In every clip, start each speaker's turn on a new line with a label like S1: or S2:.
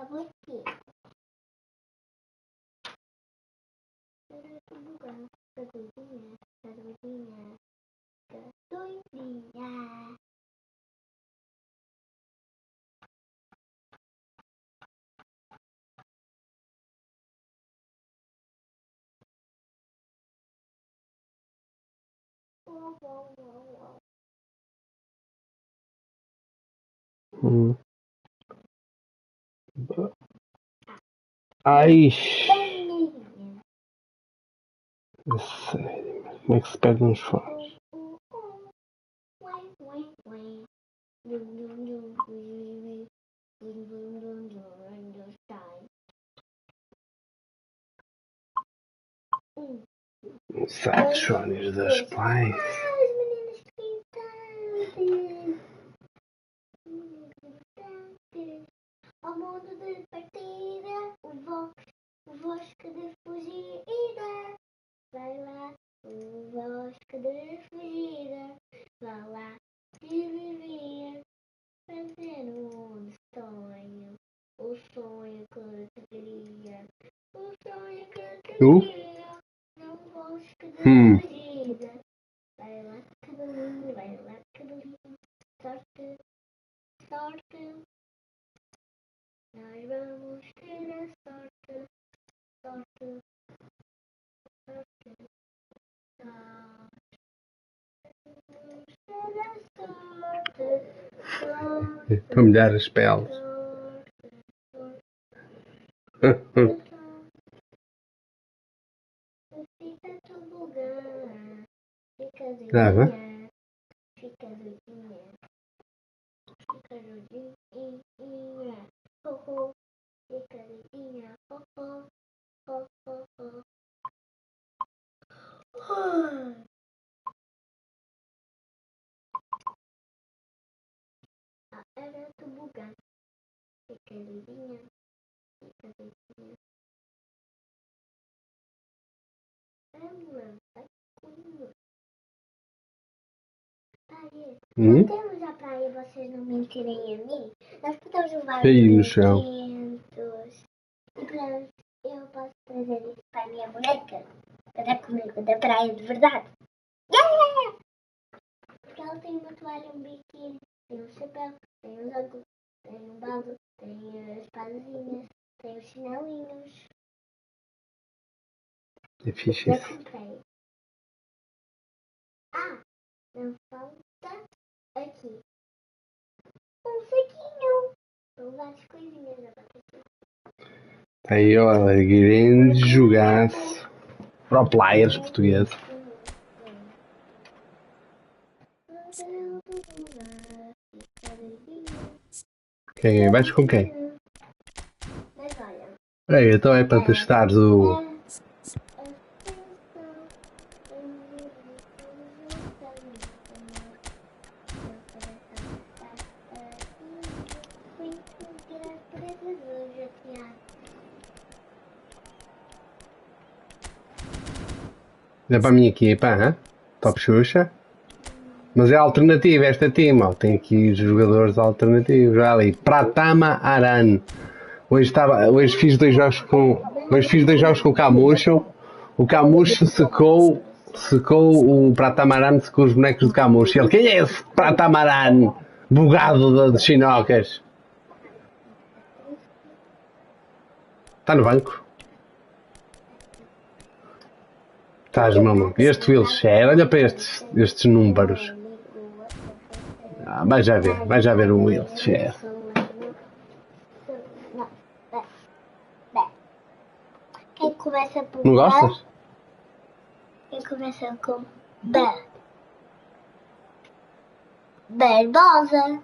S1: aqui. Doidinha.
S2: Ai, sério, como é que se perde uns fones? Sai dos fones das pais.
S1: Ao modo de partida, o bosque de fugida. Vai lá, o bosque de fugida. Vai lá, e vivia, fazer um sonho. O sonho que te queria. O sonho que te queria. No bosque de fugida. Vai lá, cabelinho, vai lá, cabelinho. Sorte, sorte. Nós vamos ter a sorte, sorte, sorte. Nós vamos ter a sorte,
S2: Para molhar as peles.
S1: Fica tudo bem, fica
S2: Grava.
S1: doidinha, fica doidinha, fica doidinha, ho, fica doidinha, ho. Era tobogã, fica doidinha, fica doidinha. Vai comigo. Não temos a praia e vocês não mentirem a mim? Nós podemos levar
S2: Aí no chão.
S1: brinquedos. E pronto, eu posso trazer isso para a minha boneca. Para dar comigo da praia de verdade. Yeah! Porque ela tem uma toalha, um biquíni, tem um chapéu, tem um óculos, tem um balde, tem as espadas, tem os chinelinhos.
S2: É fixe
S1: Já
S2: isso.
S1: comprei. Não falta aqui um saquinho com várias coisinhas na batata.
S2: Aí, olha, grande jogaço. Pro players portugueses. Quem é? Vais com quem?
S1: Mas olha.
S2: Ei, então é para testar o. É para a minha equipa, hein? Top Xuxa. Mas é alternativa esta time, ó. Tem aqui jogadores alternativos. Olha ali, Pratama Aran. Hoje fiz dois jogos com o Camucho. O Camucho secou o Pratama Aran, secou os bonecos do Camucho. Ele, quem é esse Pratama Aran? Bugado de chinocas. Está no banco. Estás maluco. E este Wilshere, olha para estes números. Vai já ver o Wilshere.
S1: Quem começa por
S2: Não gostas?
S1: Quem começa com B. Barbosa.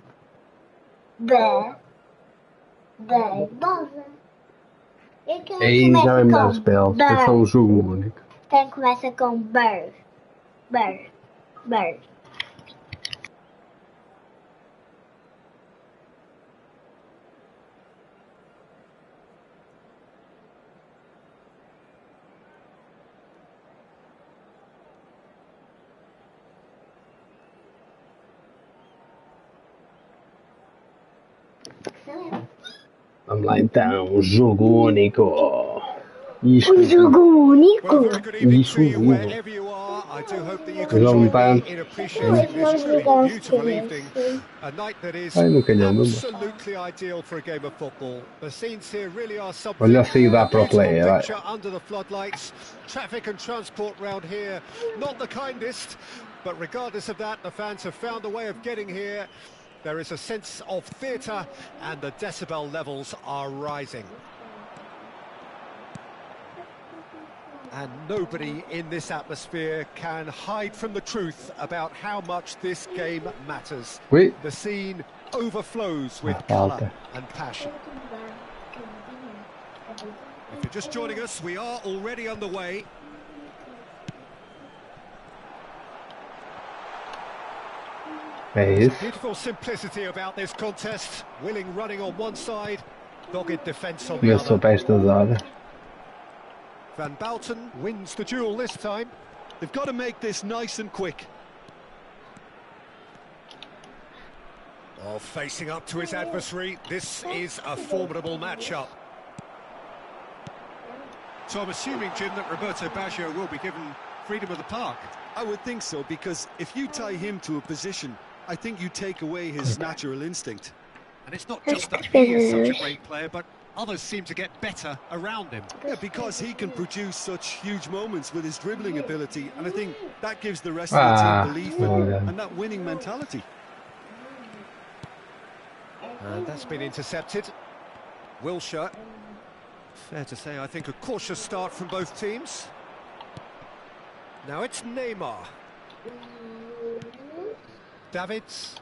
S1: Barbosa. E quem
S2: Aí já vai mudar os peles. É só um jogo único.
S1: Quem começa com Bird.
S2: Vamos lá então, jogo único. Isto,
S1: Um jogo único.
S2: isso vivo. Mas ele não está.
S1: Nós jogamos com
S2: Ai, não calhou mesmo. Olha a saída para o player. Vai.
S3: Traffic and transport round here, not the kindest, but regardless of that, the fans have found a way of getting here. There is a sense of theatre and the decibel levels are rising. And nobody in this atmosphere can hide from the truth about how much this game matters.
S2: Oui.
S3: The scene overflows with colour and passion. If you're just joining us, we are already underway.
S2: É isso.
S3: Beautiful simplicity about this contest. Willing running on one side, dogged defence on the
S2: Começou
S3: other.
S2: para estas horas.
S3: Van Bouten wins the duel this time.
S4: They've got to make this nice and quick.
S3: Oh, facing up to his adversary, this is a formidable matchup.
S4: So I'm assuming, Jim, that Roberto Baggio will be given freedom of the park. I would think so, because if you tie him to a position, I think you take away his natural instinct.
S3: And it's not just that he is such a great player, but others seem to get better around him.
S4: Yeah, because he can produce such huge moments with his dribbling ability, and I think that gives the rest of the team belief and that winning mentality.
S3: And that's been intercepted. Wilshere. Fair to say, I think, a cautious start from both teams. Now it's Neymar. Davids.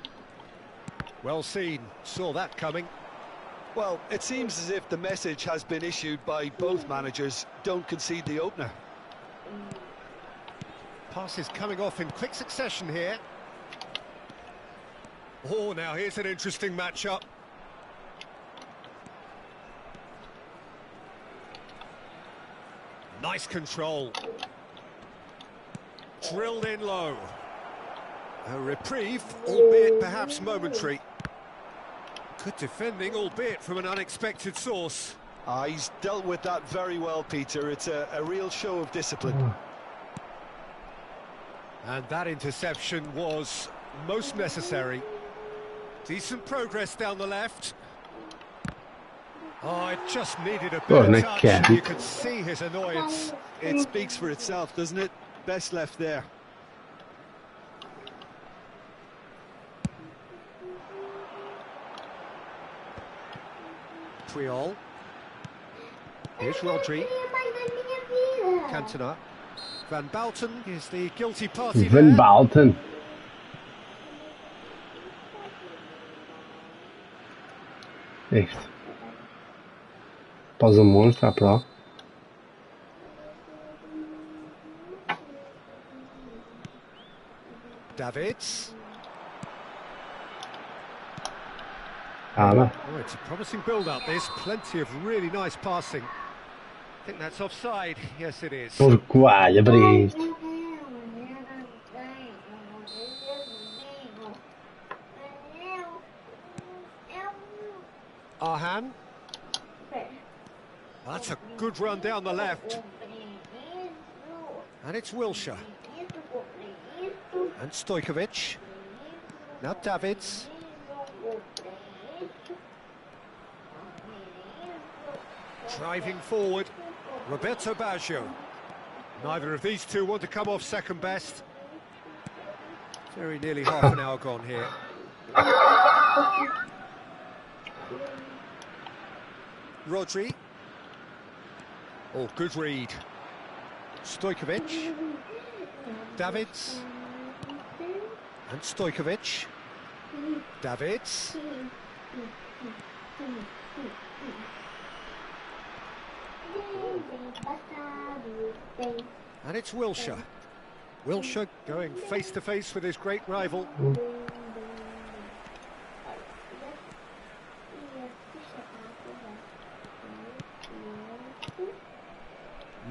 S3: Well seen, saw that coming.
S4: Well, it seems as if the message has been issued by both managers: don't concede the opener.
S3: Passes coming off in quick succession here. Oh, now here's an interesting matchup. Nice control. Drilled in low. A reprieve, albeit perhaps momentary. Good defending, albeit from an unexpected source.
S4: He's dealt with that very well, Peter. It's a real show of discipline.
S3: And that interception was most necessary. Decent progress down the left. Oh, it just needed a bit of touch, and you could see his annoyance.
S4: It speaks for itself, doesn't it? Best left there.
S3: Triol. Here's Rodri. Cantona. Van Bouten is the guilty party there.
S2: Van Bouten. Echt. Pas een monster, bro.
S3: Davids.
S2: Oh,
S3: it's a promising build-up, this. Plenty of really nice passing. I think that's offside. Yes, it is.
S2: Pourquoi, le brise?
S3: Arhan. That's a good run down the left. And it's Wilshere. And Stojkovic. Now Davids. Driving forward, Roberto Baggio. Neither of these two want to come off second best. Very nearly half an hour gone here. Rodri. Oh, good read. Stojkovic. Davids. And Stojkovic. Davids. And it's Wilshere. Wilshere going face to face with his great rival.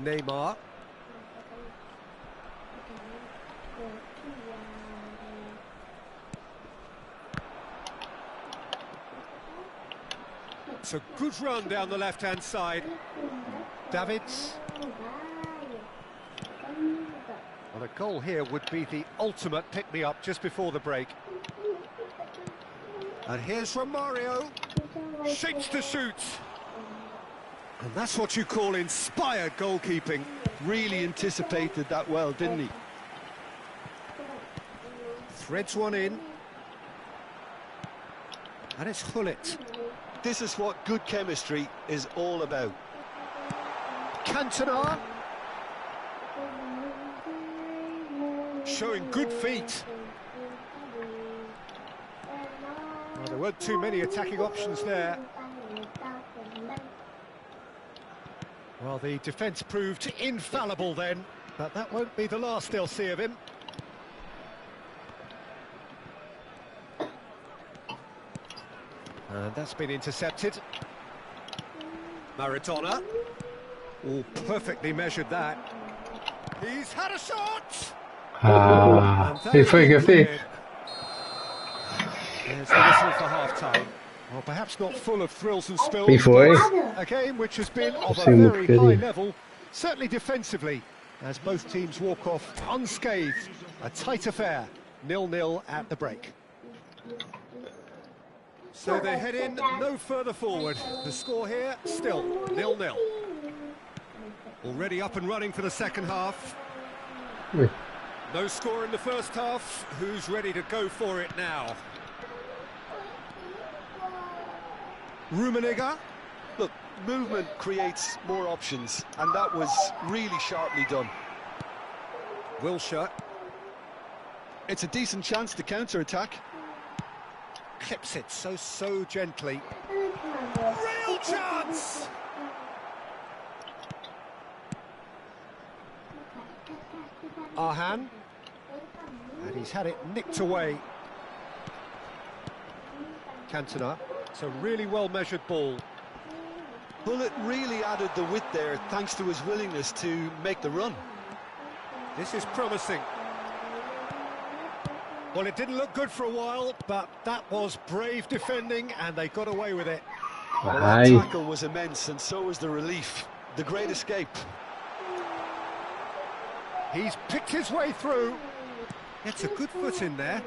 S3: Neymar. It's a good run down the left-hand side. Davids. Well, a goal here would be the ultimate pick-me-up just before the break. And here's Romario. Shapes to shoot. And that's what you call inspired goalkeeping.
S4: Really anticipated that well, didn't he?
S3: Threads one in. And it's Hullet.
S4: This is what good chemistry is all about.
S3: Cantona. Showing good feet. Well, there weren't too many attacking options there. Well, the defence proved infallible then, but that won't be the last they'll see of him. And that's been intercepted. Maradona. Oh, perfectly measured that. He's had a shot!
S2: E foi que eu fiz.
S3: There's the whistle for half-time. Well, perhaps not full of thrills and spills.
S2: E foi.
S3: A game which has been of a
S2: Sim, um
S3: very high
S2: bocadinho.
S3: level, certainly defensively, as both teams walk off unscathed. A tight affair, 0-0 at the break. So they head in no further forward. The score here, still 0-0. Already up and running for the second half.
S2: Oui.
S3: No score in the first half. Who's ready to go for it now? Rummenigge.
S4: Look, movement creates more options, and that was really sharply done.
S3: Wilshere.
S4: It's a decent chance to counter-attack.
S3: Clips it so gently. Real chance! Arhan. And he's had it nicked away. Cantona. It's a really well-measured ball.
S4: Hullet really added the width there thanks to his willingness to make the run.
S3: This is promising. Well, it didn't look good for a while, but that was brave defending, and they got away with it.
S4: Well, that tackle was immense, and so was the relief. The great escape.
S3: He's picked his way through. Gets a good foot in there.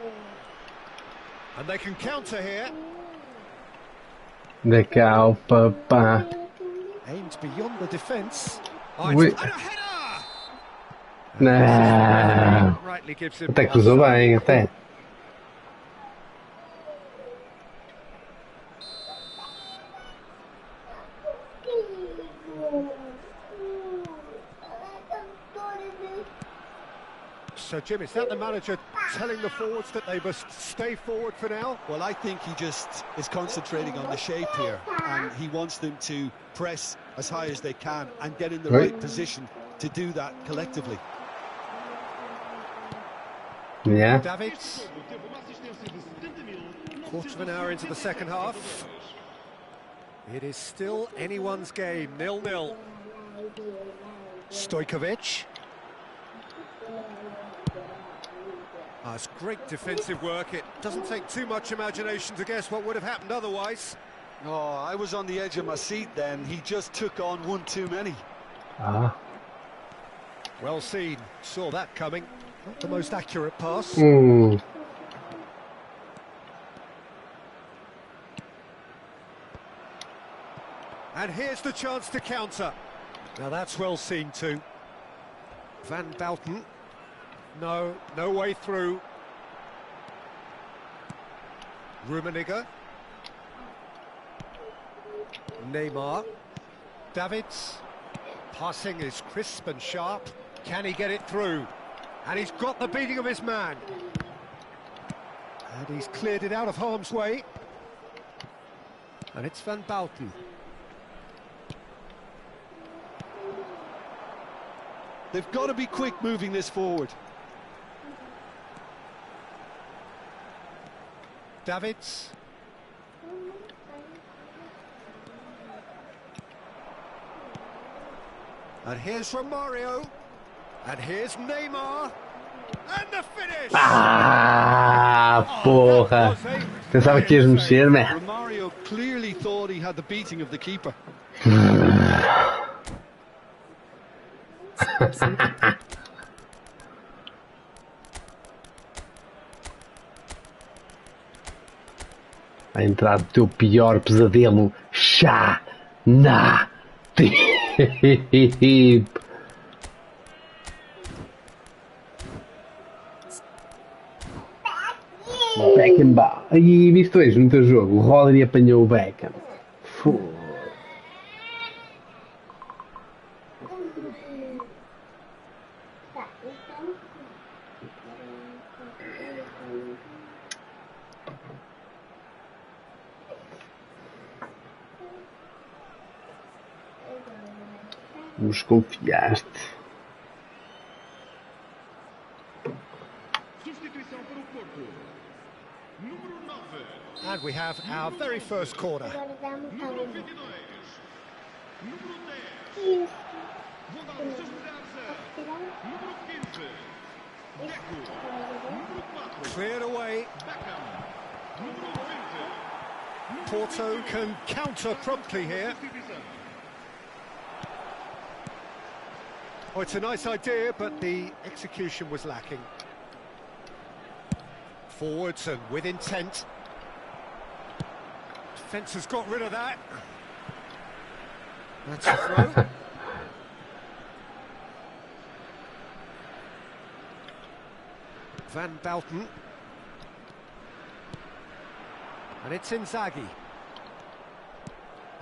S3: And they can counter here.
S2: Legal, papá.
S3: Aimed beyond the defence.
S2: Oui.
S3: And a header!
S2: Não.
S3: Rightly gives him
S2: Até cruzou bem, até.
S3: So, Jim, is that the manager telling the forwards that they must stay forward for now?
S4: Well, I think he just is concentrating on the shape here, and he wants them to press as high as they can and get in the right position to do that collectively.
S2: Yeah.
S3: Davids. Quarter of an hour into the second half. It is still anyone's game, 0-0. Stojkovic. It's great defensive work. It doesn't take too much imagination to guess what would have happened otherwise.
S4: Oh, I was on the edge of my seat then. He just took on one too many.
S2: Ah.
S3: Well seen. Saw that coming. Not the most accurate pass.
S2: Mm.
S3: And here's the chance to counter. Now that's well seen too. Van Bouten. No way through. Rummenigge. Neymar. Davids. Passing is crisp and sharp. Can he get it through? And he's got the beating of his man. And he's cleared it out of harm's way. And it's Van Bouten.
S4: They've got to be quick moving this forward.
S3: Davids. And here's Romario. And here's Neymar. And the finish!
S2: Ah, porra. Pensava que ias mexer, né?
S4: Romario clearly thought he had the beating of the keeper.
S2: Vai entrar o teu pior pesadelo. Chá na tip. Beckenbauer. Aí, viste hoje no teu jogo. O Rodri apanhou o Beckham. Desconfiaste.
S3: And we have our very first corner. Cleared away. Porto can counter promptly here. Oh, it's a nice idea, but the execution was lacking. Forwards and with intent. Defence has got rid of that. That's a throw. Van Belten. And it's Inzaghi.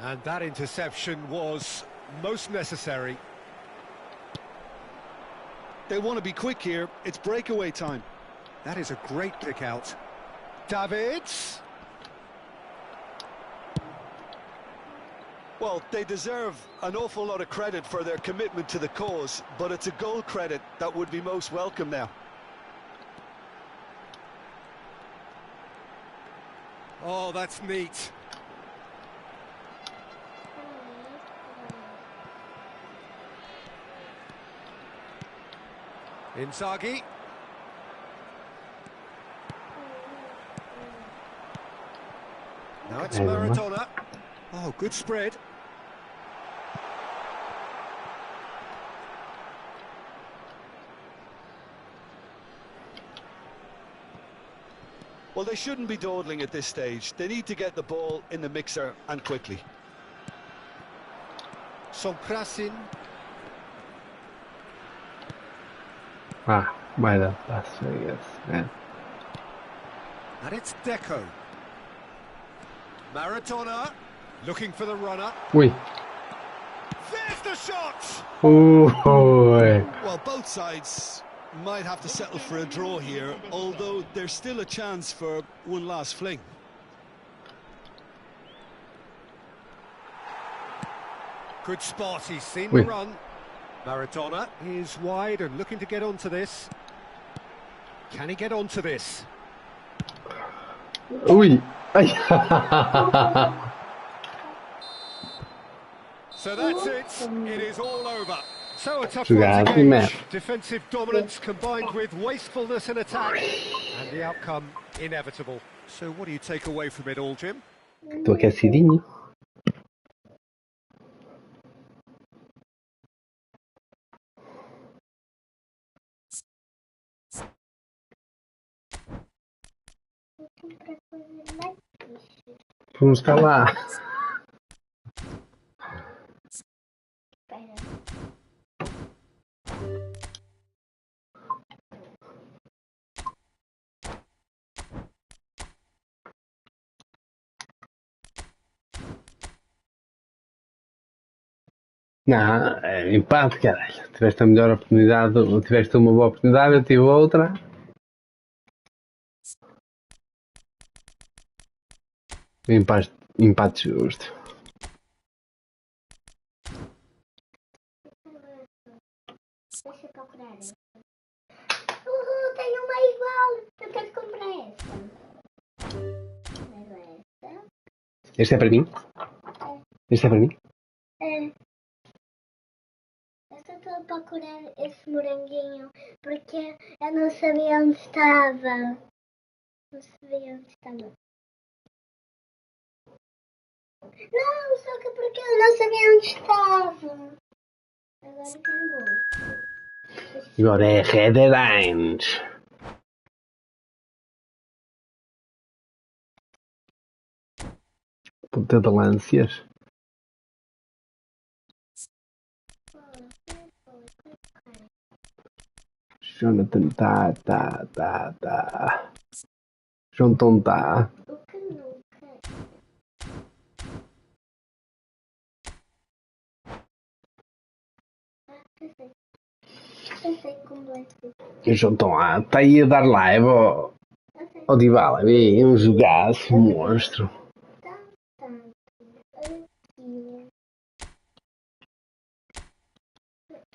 S3: And that interception was most necessary.
S4: They want to be quick here. It's breakaway time.
S3: That is a great pick out. Davids.
S4: Well, they deserve an awful lot of credit for their commitment to the cause, but it's a goal credit that would be most welcome now.
S3: Oh, that's neat. Inzaghi. Now it's Maradona. Oh, good spread.
S4: Well, they shouldn't be dawdling at this stage. They need to get the ball in the mixer and quickly.
S3: Sonkrasin.
S2: Vai dar passo, I guess. Yeah.
S3: And it's Deco. Maradona looking for the runner.
S2: Ui.
S3: There's the shot!
S4: Well, both sides might have to settle for a draw here, although there's still a chance for one last fling.
S3: Good spot, he's seen the run. Maradona is wide and looking to get onto this. Can he get onto this?
S2: Ui.
S3: So that's it. It is all over. So a tough
S2: Jogada
S3: one to
S2: de
S3: gauge.
S2: merda.
S3: Defensive dominance combined with wastefulness in attack, and the outcome inevitable. So what do you take away from it all, Jim?
S2: Estou aquecidinho. Vamos estar lá. Não, é empate, caralho. Tiveste a melhor oportunidade, tiveste uma boa oportunidade, eu tive outra. Empate justo.
S1: Deixa eu procurar. Tenho uma igual. Eu quero comprar essa. Quero essa.
S2: Este é para mim? Este é para mim?
S1: É. Eu só estou a procurar esse moranguinho porque eu não sabia onde estava. Não sabia onde estava. Não, só que porque eu não sabia onde estava. Agora acabou.
S2: Agora é Redlands. Ponta de Lancias. Jonathan tá. Jonathan tá.
S1: O que nunca? Eu sei como é que
S2: Jonathan tá aí a dar live ao Dybala. Vê, é um jogaço, um monstro.
S1: tá aqui.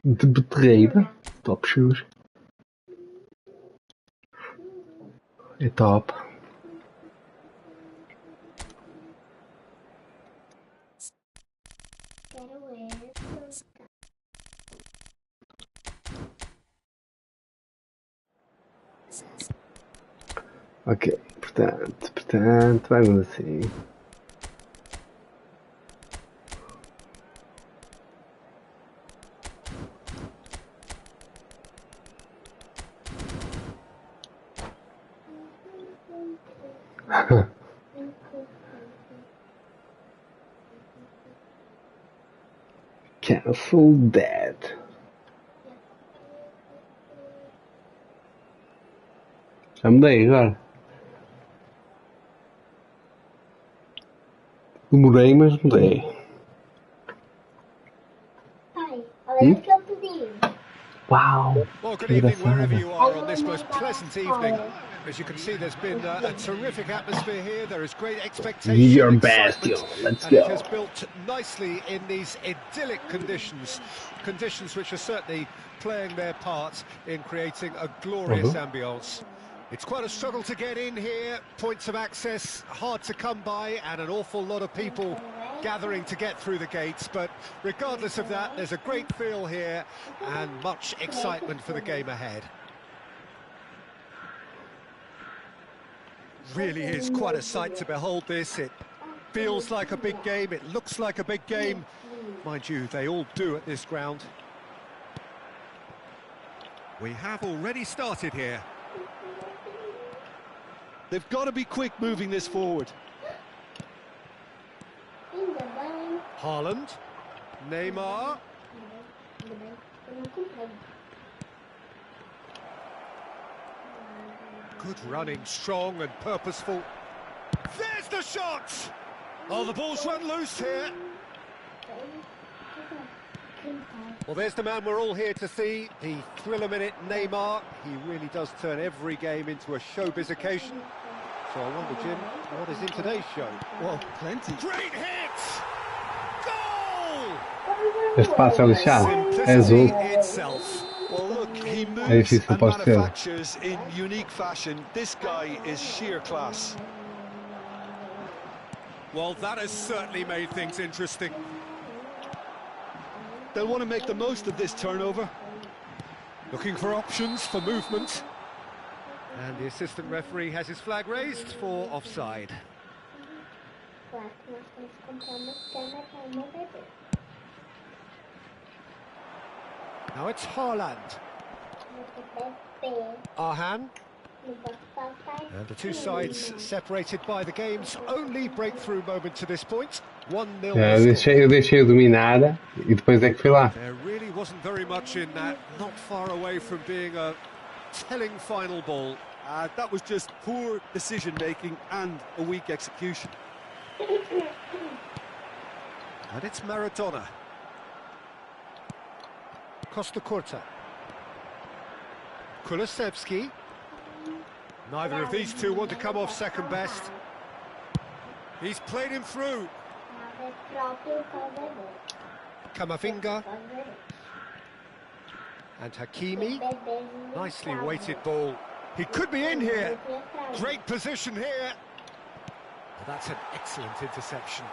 S2: De beterreira. Top shoes. É top.
S1: Quero esse.
S2: Ok, portanto, vamos assim. Cancel that. Já mudei agora. Demorei, mas mudei.
S1: Pai, olha o que eu pedi.
S2: Uau!
S3: Well, good
S2: Que
S3: evening wherever
S2: engraçado.
S3: you are on this most pleasant evening. As you can see, there's been a terrific atmosphere here. There is great expectation,
S2: Give your best,
S3: excitement,
S2: yo. Let's
S3: and it
S2: go.
S3: has built nicely in these idyllic conditions, conditions which are certainly playing their part in creating a glorious ambience. It's quite a struggle to get in here, points of access hard to come by, and an awful lot of people gathering to get through the gates, but regardless of that, there's a great feel here and much excitement for the game ahead. Really is quite a sight to behold this. It feels like a big game, it looks like a big game. Mind you, they all do at this ground. We have already started here.
S4: They've got to be quick moving this forward.
S1: Ainda bem.
S3: Haaland, Neymar,
S1: Ainda bem que eu não comprei.
S3: good running, strong and purposeful. There's the shot! Oh, the ball's run loose here. Well, there's the man we're all here to see, the thriller-minute Neymar. He really does turn every game into a showbiz occasion. So I wonder, Jim, what is in today's show?
S4: Well, plenty.
S3: Great hit! Goal!
S2: Este passo é lixado. É azul.
S3: Simplicity itself.
S4: Well, look, he
S2: É
S4: moves
S2: difícil
S4: and
S2: para o ser.
S4: manufactures in unique fashion. This guy is sheer class.
S3: Well, that has certainly made things interesting.
S4: They'll want to make the most of this turnover.
S3: Looking for options for movement. And the assistant referee has his flag raised for offside.
S1: Claro que nós temos que comprar uma cama para o meu bebê.
S3: Now it's Haaland.
S1: Meu bebê
S3: Arhan.
S1: não pode faltar.
S3: And the two sides separated by the game's only breakthrough moment to this point. 1-0.
S2: É, eu deixei dominar e depois é que fui lá.
S3: There really wasn't very much in that. Not far away from being a telling final ball.
S4: That was just poor decision-making and a weak execution.
S3: And it's Maradona. Costa Curta. Kulusevski. Neither of these two want to come off second best. He's played him through.
S1: Nada próprio para o bebê.
S3: Camavinga and Hakimi. Nicely weighted ball. He could be in here. Great position here. Well, that's an excellent interception.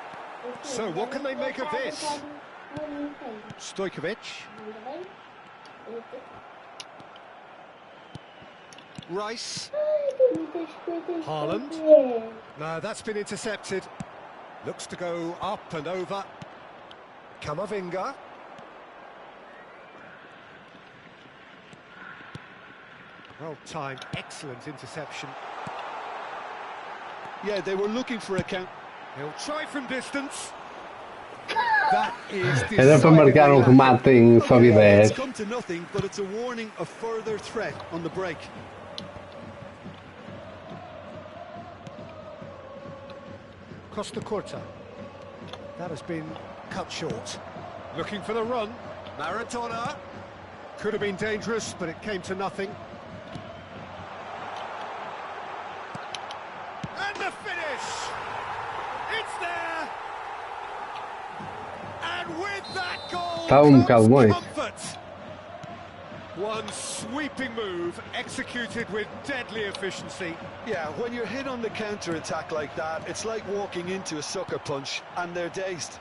S3: So what can they make of this? Stojkovic. Rice. Haaland. No, that's been intercepted. Looks to go up and over. Camavinga. Well timed, excellent interception.
S4: Yeah, they were looking for a count.
S3: He'll try from distance. That is
S2: Era para marcar um remate em sobe
S4: It's
S2: 10.
S4: come to nothing, but it's a warning of further threat on the break.
S3: Costa Corta. That has been cut short. Looking for the run. Maradona. Could have been dangerous, but it came to nothing. And the finish! It's there! And with that goal
S2: Estava bocado longe.
S3: comfort. One sweeping move, executed with deadly efficiency.
S4: Yeah, when you're hit on the counter-attack like that, it's like walking into a sucker punch, and they're dazed.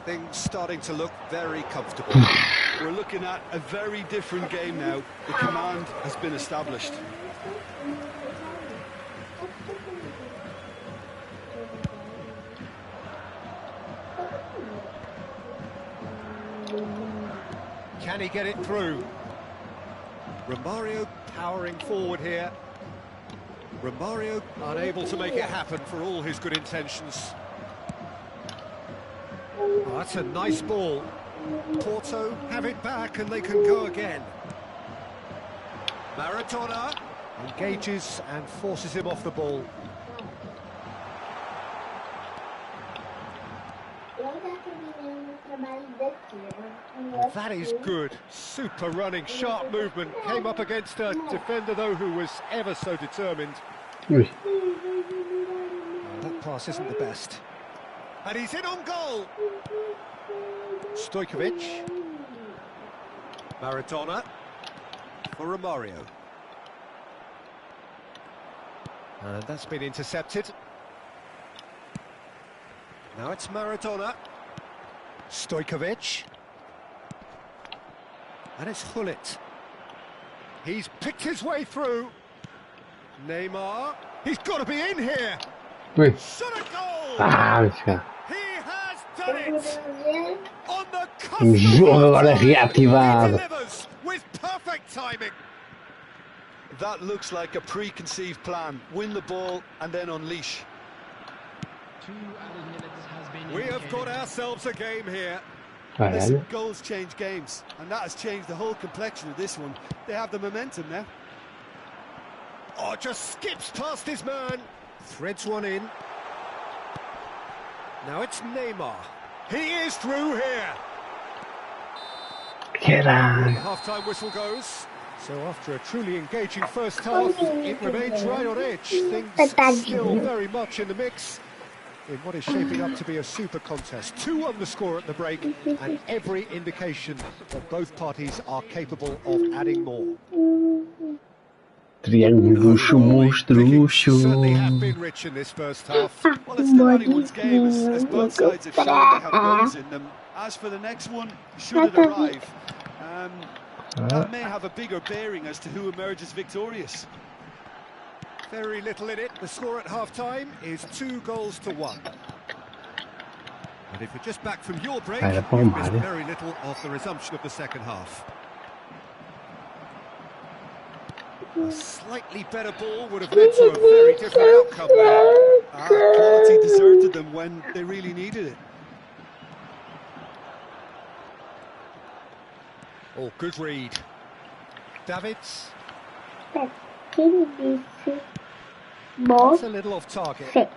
S3: Things starting to look very comfortable.
S4: We're looking at a very different game now. The command has been established.
S3: Can he get it through? Romario powering forward here. Romario unable to make it happen for all his good intentions. Oh, that's a nice ball. Porto have it back and they can go again. Maradona engages and forces him off the ball. That is good. Super running, sharp movement. Came up against a defender, though, who was ever so determined.
S2: Ui.
S3: That pass isn't the best. And he's in on goal. Stojkovic. Maradona. For Romario. And that's been intercepted. Now it's Maradona. Stojkovic. And it's Hullet. He's picked his way through. Neymar. He's got to be in here.
S2: Ui.
S3: Shot a goal.
S2: Ah, mas cá.
S3: He has done it. On the cusp
S2: Um
S3: of
S2: jogo agora
S3: half-time, he
S2: reativado.
S3: delivers with perfect timing.
S4: That looks like a preconceived plan. Win the ball and then unleash.
S3: We have got ourselves a game here.
S4: Listen,
S2: Caralho.
S4: goals change games, and that has changed the whole complexion of this one. They have the momentum now.
S3: Oh, just skips past his man. Threads one in. Now it's Neymar. He is through here.
S2: Caralho.
S3: Half-time whistle goes. So after a truly engaging first half, it remains right on edge. Things still very much in the mix in what is shaping up to be a super contest. 2-1 the score at the break, and every indication that both parties are capable of adding more.
S2: Triângulo
S3: Pickings certainly have
S2: monstruoso.
S3: been rich in this first half.
S4: Well, it's still anyone's game, as both sides have shown they have goals in them. As for the next one, should it arrive, that may have a bigger bearing as to who emerges victorious.
S3: Very little in it. The score at half-time is 2-1. And if you're just back from your break,
S2: Era para o
S3: you've missed
S2: Mário.
S3: very little of the resumption of the second half. A slightly better ball would have led to a very different outcome there.
S4: Quality deserted them when they really needed it.
S3: Oh, good read. Davids. That's a little off target.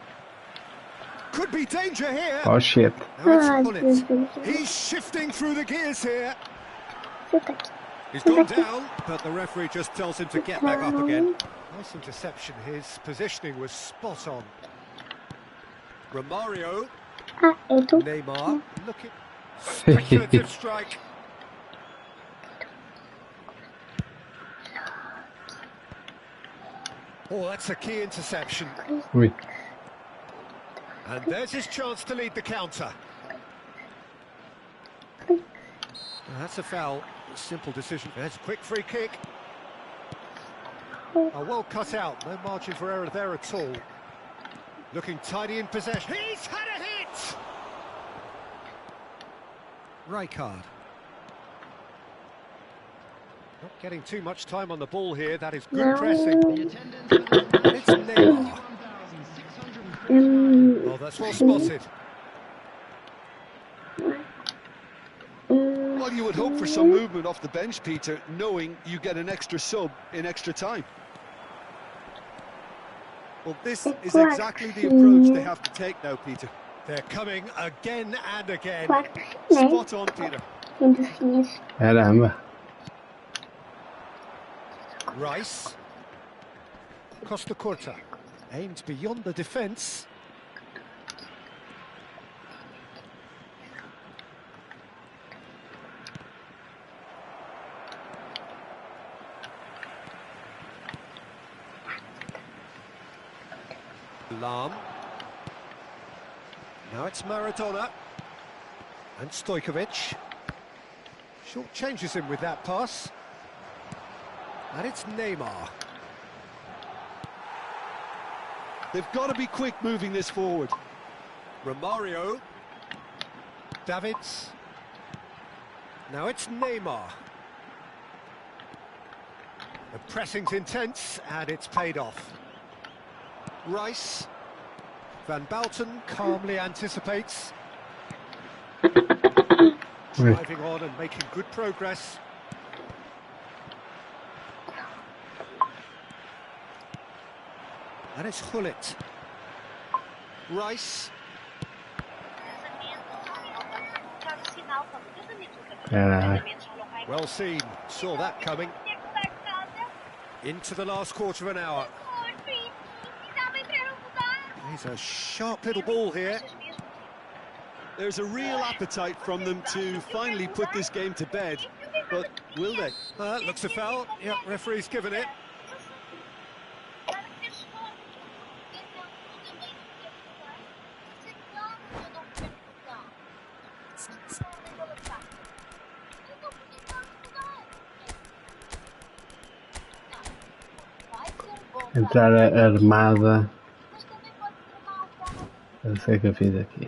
S3: Could be danger here.
S2: Oh shit.
S3: Now it's Hullet. He's shifting through the gears here. He's gone down, but the referee just tells him to get back up again. Nice interception. His positioning was spot on. Romario. Neymar. Looking. Speculative strike. Oh, that's a key interception.
S2: Ui.
S3: And there's his chance to lead the counter. That's a foul. Simple decision. There's a quick free kick. Oh, well cut out. No margin for error there at all. Looking tidy in possession. He's had a hit! Rijkaard. Not getting too much time on the ball here. That is good pressing. And it's Neymar. Oh, that's well spotted.
S4: Well, you would hope for some movement off the bench, Peter, knowing you get an extra sub in extra time. Well, this is exactly the approach they have to take now, Peter.
S3: They're coming again and again.
S4: Spot on, Peter.
S2: Caramba.
S3: Rice. Costa Curta. Aimed beyond the defence. Lam. Now it's Maradona. And Stojkovic. Short changes him with that pass. And it's Neymar.
S4: They've got to be quick moving this forward.
S3: Romario. Davids. Now it's Neymar. The pressing's intense and it's paid off. Rice. Van Bouten calmly anticipates. Driving on and making good progress. And it's Hullet. Rice. Well seen, saw that coming. Into the last quarter of an hour. He's a sharp little ball here.
S4: There's a real appetite from them to finally put this game to bed, but will they?
S3: Looks a foul. Yep, referee's given it.
S2: Entrar armada. Eu sei o que eu fiz aqui.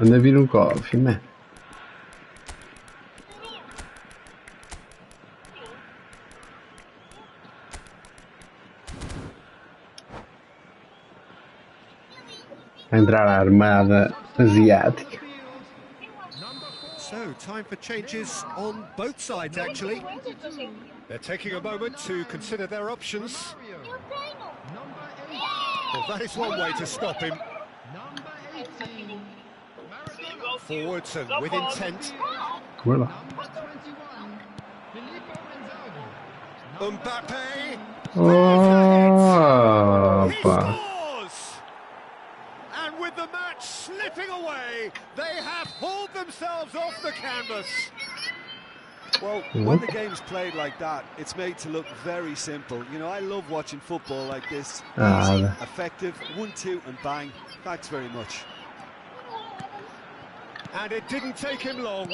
S2: Anda a vir um coffee, man. Entrar a armada asiática.
S3: So, time for changes on both sides, actually. They're taking a moment to consider their options. Well, that is one way to stop him. Forwards and with intent.
S2: Voilà.
S3: Mbappe.
S2: Oh,
S3: He scores! And with the match slipping away, they have hauled themselves off the canvas.
S4: Well, when the game's played like that, it's made to look very simple. You know, I love watching football like this. Easy, effective, 1-2 and bang. Thanks very much.
S3: And it didn't take him long.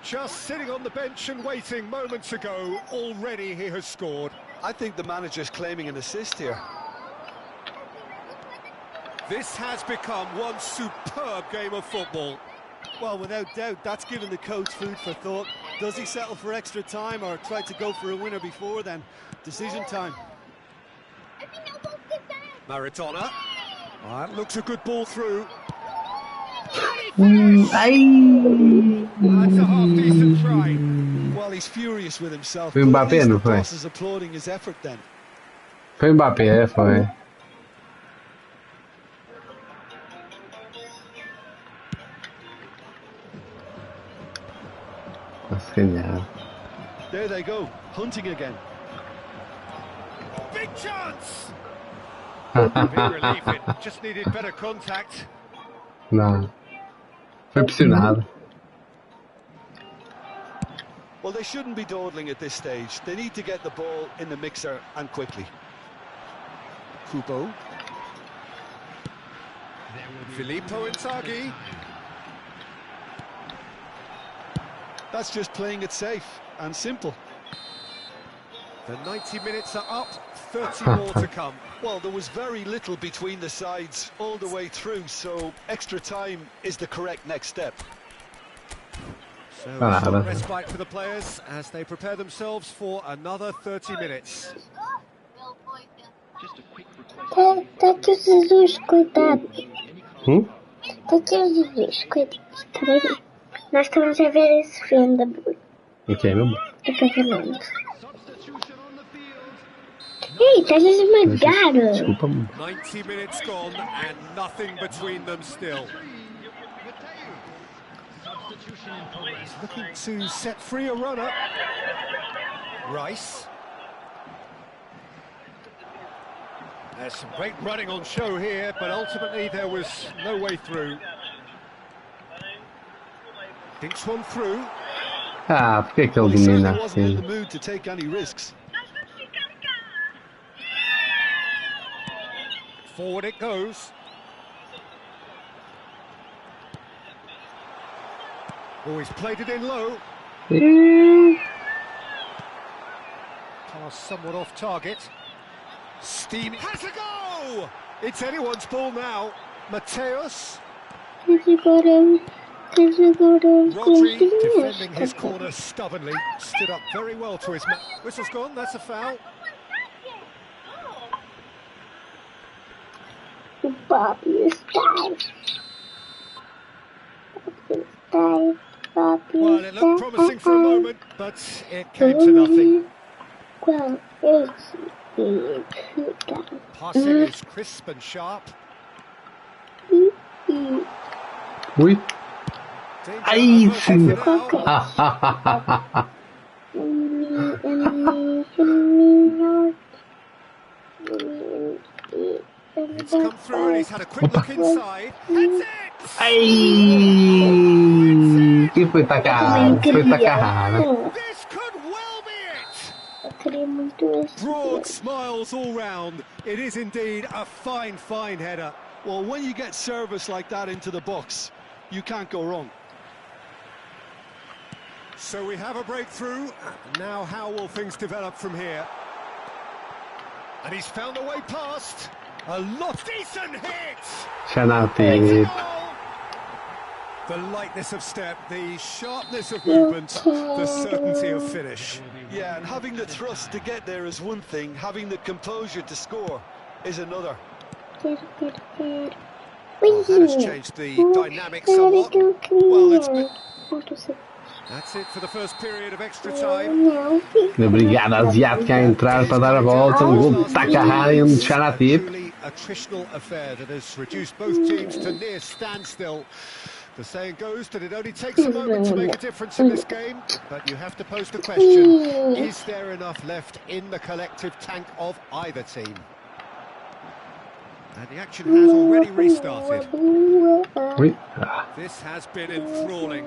S3: Just sitting on the bench and waiting moments ago, already he has scored.
S4: I think the manager's claiming an assist here.
S3: This has become one superb game of football.
S4: Well, without doubt, that's given the coach food for thought. Does he settle for extra time or try to go for a winner before then? Decision time.
S3: Maradona. That looks a good ball through.
S2: Ai!
S3: That's a half-decent try.
S4: Well, he's furious with himself.
S2: Foi
S4: But at
S2: Mbappé,
S4: least
S2: não
S4: the
S2: foi?
S4: boss is applauding his effort then.
S2: Foi Mbappé, foi. Nossa, ganhar.
S4: There they go, hunting again.
S3: Big chance! A bit relief, it just needed better contact.
S2: Não. Foi pressionado.
S4: Well, they shouldn't be dawdling at this stage. They need to get the ball in the mixer and quickly. Kubo.
S3: Filippo Inzaghi.
S4: That's just playing it safe and simple.
S3: The 90 minutes are up, 30 more to come.
S4: Well, there was very little between the sides all the way through, so extra time is the correct next step.
S3: So a short respite for the players as they prepare themselves for another 30 minutes.
S1: Daqui os Jesus, coitado. Daqui os Jesus, coitado. Nós estamos a ver esse filme da Bui.
S2: Ok, meu amor.
S1: Do casamento. Ei, estás a esmagar.
S2: Desculpa, amor.
S3: 90 minutes gone and nothing between them still. Looking to set free a runner. Rice. There's some great running on show here, but ultimately there was no way through. Dinks one through.
S2: Ah, por que é que ele
S4: He certainly
S2: domina
S4: wasn't in the
S2: assim?
S4: mood to take any risks.
S3: Forward it goes. Oh, he's played it in low. Pass somewhat off target. Steam has a go! It's anyone's ball now. Mateus.
S1: Rodri,
S3: defending his corner stubbornly, stood up very well to his man. Whistle's gone, that's a foul.
S1: Bobby is dive.
S3: Well, it looked promising for a moment, but it came to nothing.
S1: Well, it's
S3: Passing is crisp and sharp.
S2: Ui. Ai, sim.
S3: It's come through and he's had a quick look inside. Heads it!
S2: Ai! Que foi tacada? Foi tacada.
S3: This could well be it!
S1: Eu queria muito esse.
S3: Broad smiles all round. It is indeed a fine, fine header.
S4: Well, when you get service like that into the box, you can't go wrong.
S3: So we have a breakthrough. Now how will things develop from here? And he's found a way past. A lot decent hit!
S2: Já não tem.
S3: The lightness of step, the sharpness of movement, the certainty of finish.
S4: Yeah, and having the thrust to get there is one thing, having the composure to score is another.
S3: That has changed the dynamic somewhat.
S4: Well, it's been...
S3: That's it for the first period of extra time.
S2: A brigada asiática a entrar para dar a volta. Gol de Takahari de Chanatip.
S3: Truly attritional affair that has reduced both teams to near standstill. The saying goes that it only takes a moment to make a difference in this game, but you have to pose the question, is there enough left in the collective tank of either team? And the action has already restarted.
S2: Oui.
S3: This has been enthralling.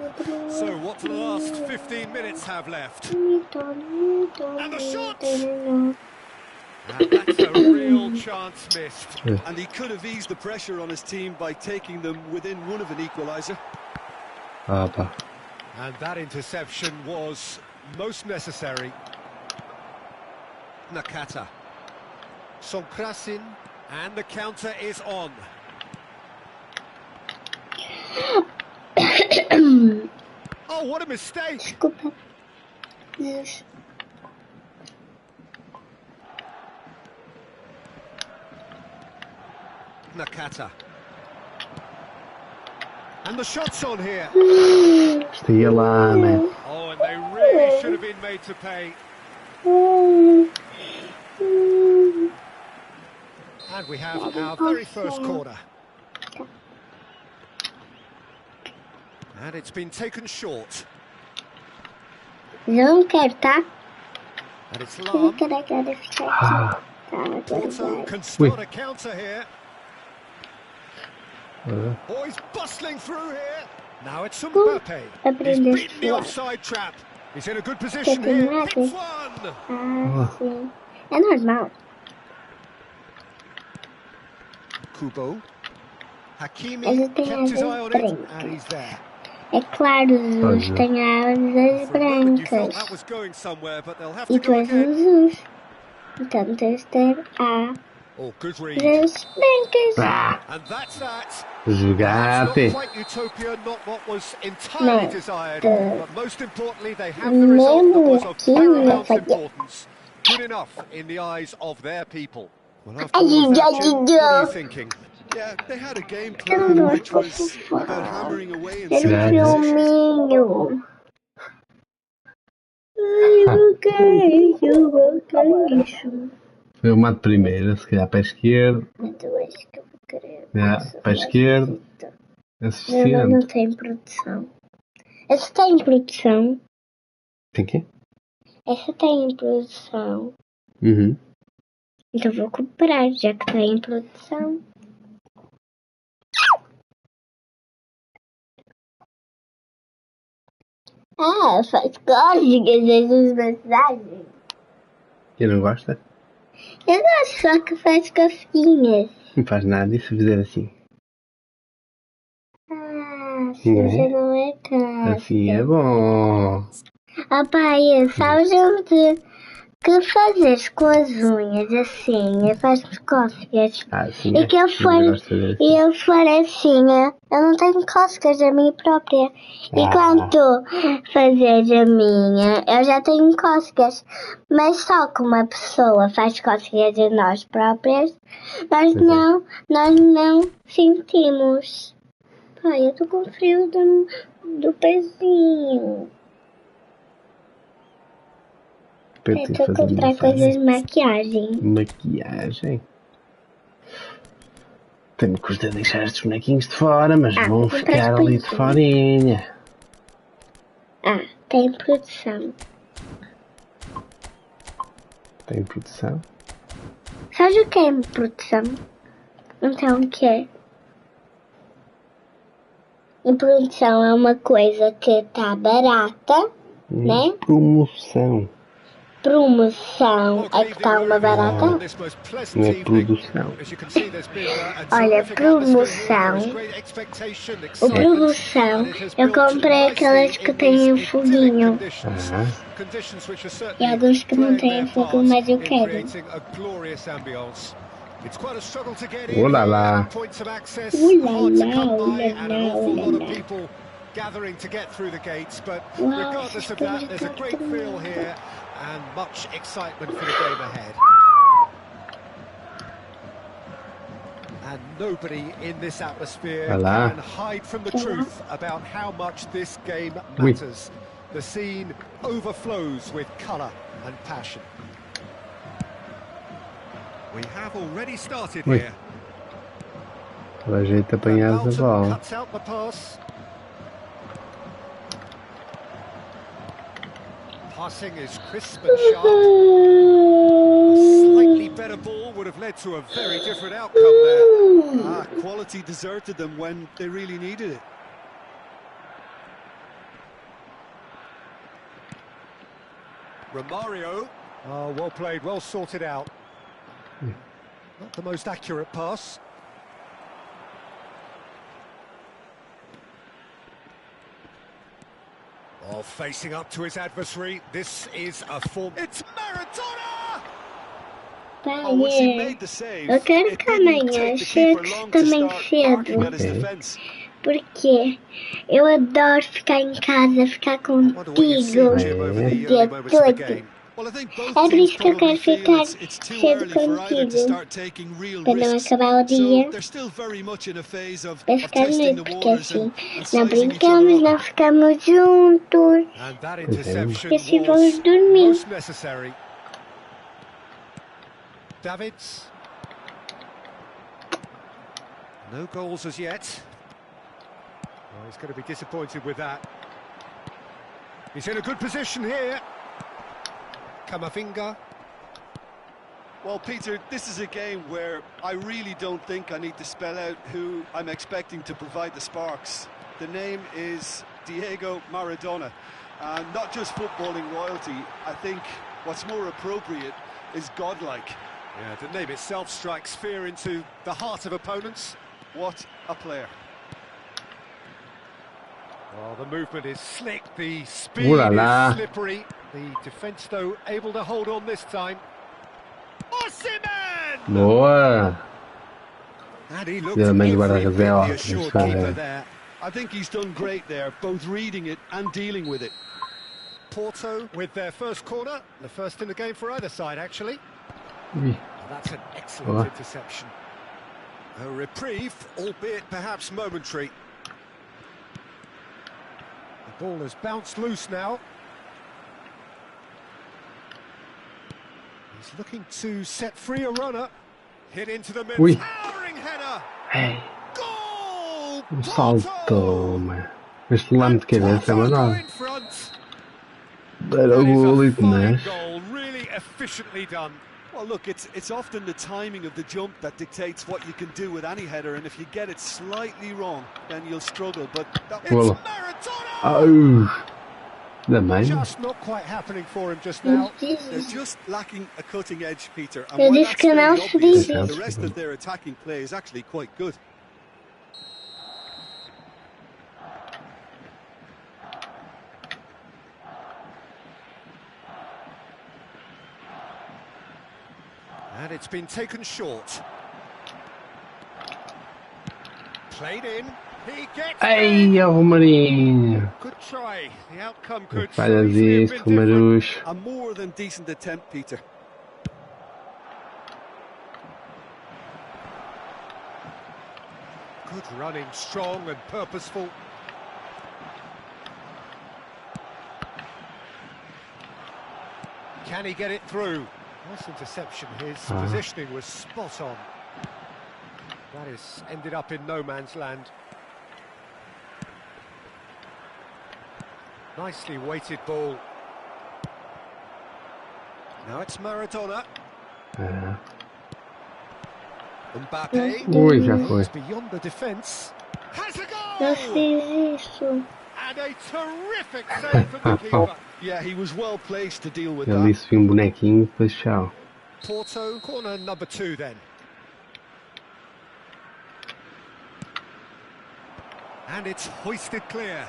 S3: So what do the last 15 minutes have left? And the shot! And that's a real chance missed.
S4: And he could have eased the pressure on his team by taking them within one of an equaliser.
S3: And that interception was most necessary. Nakata. Sonkrasin. And the counter is on. Oh, what a mistake!
S1: Yes.
S3: Nakata. And the shot's on here.
S2: Estaria lá, né?
S3: Oh, and they really should have been made to pay. And we have our very first corner. And it's been taken short.
S1: Não quero, tá?
S3: And it's
S1: Eu
S3: Lam.
S1: quero ficar aqui.
S3: Porto can start a counter here. Oh, he's bustling through here. Now it's Mbappe. He's beaten the offside trap. He's in a good position here. Hits one.
S1: Sim. É normal.
S3: Kubo.
S1: Mas
S3: Hakimi
S1: eu tenho
S3: kept his eye on it,
S1: trem.
S3: and he's there.
S1: É claro, Jesus tem asas brancas. E tu és Jesus. Então tens de ter asas brancas.
S2: Jogate.
S1: Meu bonequinho falha.
S3: Good enough in the eyes of their people. Well, after
S1: Ai,
S3: all of that, Jim,
S1: ai,
S3: what are you
S1: ai.
S3: thinking?
S4: Yeah, they had a game
S1: Eu
S4: plan
S1: não
S4: which
S1: posso
S4: was about hammering away in
S1: Era um
S4: certain positions.
S1: filminho. Ai, o que é isso? O que é isso?
S2: Eu mato primeiro, se calhar para a esquerda.
S1: Mas eu acho que eu vou querer.
S2: Para a esquerda. É
S1: Não
S2: suficiente.
S1: tem produção. Essa tem produção.
S2: Tem quê?
S1: Essa tem produção.
S2: Uhum.
S1: Então vou comprar, já que tem produção. Faz cócegas essas mensagens.
S2: Quem não gosta?
S1: Eu gosto, só que faz cosquinhas.
S2: Não faz nada, e se fizer assim?
S1: Assim já não é caro.
S2: Assim é bom.
S1: Pai, sabes que fazes com as unhas assim, faz cócegas.
S2: Assim
S1: E
S2: é.
S1: que eu for assim, eu não tenho cócegas a minha própria. E quando tu fazes a minha, eu já tenho cócegas. Mas só que uma pessoa faz cócegas a nós próprias, nós não sentimos. Pai, eu estou com frio do pezinho. Estou a comprar coisas de maquiagem.
S2: Maquiagem? Tenho que custa deixar estes bonequinhos de fora, mas vão ficar ali de forinha.
S1: Tem produção.
S2: Tem produção?
S1: Sabes o que é produção? Então o que é? E produção é uma coisa que está barata, né?
S2: Promoção.
S1: Promoção é que está uma barata?
S2: Não é produção.
S1: Olha, promoção. O produção, eu comprei aquelas que têm foguinho. E alguns que não têm fogo, mas eu quero.
S2: Olá.
S3: Gathering to get through the gates, but regardless of that, there's a great feel here and much excitement for the game ahead. And nobody in this atmosphere can hide from the truth about how much this game matters. The scene overflows with colour and passion. We have already started here.
S2: Toda a gente apanhada a bola.
S3: Cuts out the pass. Passing is crisp and sharp. A slightly better ball would have led to a very different outcome there.
S4: Quality deserted them when they really needed it.
S3: Romario. Oh, well played, well sorted out. Not the most accurate pass. Oh, facing up to his adversary. This is a form. It's Maradona!
S1: Eu quero que amanhã chegue também cedo. Porque eu adoro ficar em casa, ficar contigo o dia todo. É por isso que eu quero ficar cedo contigo, para não acabar o dia, para ficar noite, porque assim não brincamos, não ficamos juntos, e assim vamos dormir.
S3: Davids. No goals as yet. Oh, he's going to be disappointed with that. He's in a good position here. Camavinga.
S4: Well, Peter, this is a game where I really don't think I need to spell out who I'm expecting to provide the sparks. The name is Diego Maradona. And not just footballing royalty, I think what's more appropriate is godlike.
S3: Yeah, the name itself strikes fear into the heart of opponents.
S4: What a player.
S3: Well, the movement is slick, the speed
S2: Ooh la la.
S3: is slippery. The defence, though, able to hold on this time. Osimhen!
S2: Boa.
S3: And he looked
S2: Deu meio de
S3: every bit
S2: guarda-redes
S3: the
S2: ótimo.
S3: assured
S2: Está
S3: keeper
S2: bem.
S3: there.
S4: I think he's done great there, both reading it and dealing with it.
S3: Porto with their first corner, the first in the game for either side, actually.
S2: Ui.
S3: That's an excellent
S2: Boa.
S3: interception. A reprieve, albeit perhaps momentary. The ball has bounced loose now. He's looking to set free a runner. Hit into the middle.
S2: Ui.
S3: Towering header.
S2: Ei,
S3: Goal!
S2: saltou, mano. Este lame de cabeça é
S3: Porto go
S2: mandado.
S3: in front.
S2: Era
S3: That
S2: o
S3: is a
S2: golito,
S3: fine
S2: mas.
S3: goal, really efficiently done.
S4: Well, look, it's often the timing of the jump that dictates what you can do with any header, and if you get it slightly wrong, then you'll struggle. But that
S3: It's
S2: Bola.
S3: Maradona!
S2: Oh! Da mãe.
S3: Just not quite happening for him just now.
S4: they're just lacking a cutting edge, Peter. And
S1: Eu
S4: while
S1: disse
S4: that's
S1: que não
S4: fairly
S1: se
S4: obvious,
S1: diz
S4: the
S1: isso.
S4: rest of their attacking play is actually quite good.
S3: And it's been taken short. Played in. He gets
S2: Ei,
S3: it.
S2: ó, Marinho.
S3: Good try. The outcome could so
S2: Falhas
S3: easily have been
S2: isto,
S3: different.
S2: Marujo.
S4: A more than decent attempt, Peter.
S3: Good running, strong and purposeful. Can he get it through? Nice interception. His positioning was spot on. That is ended up in no man's land. Nicely weighted ball. Now it's Maradona. Mbappe.
S2: Ui, já foi.
S3: It's beyond the defence. Has a
S1: Não
S3: goal!
S1: fiz isso.
S3: And a terrific save from the keeper.
S4: Yeah, he was well placed to deal with
S2: Ele
S4: that.
S2: disse vi bonequinho, depois tchau.
S3: Porto, corner number 2 then. And it's hoisted clear.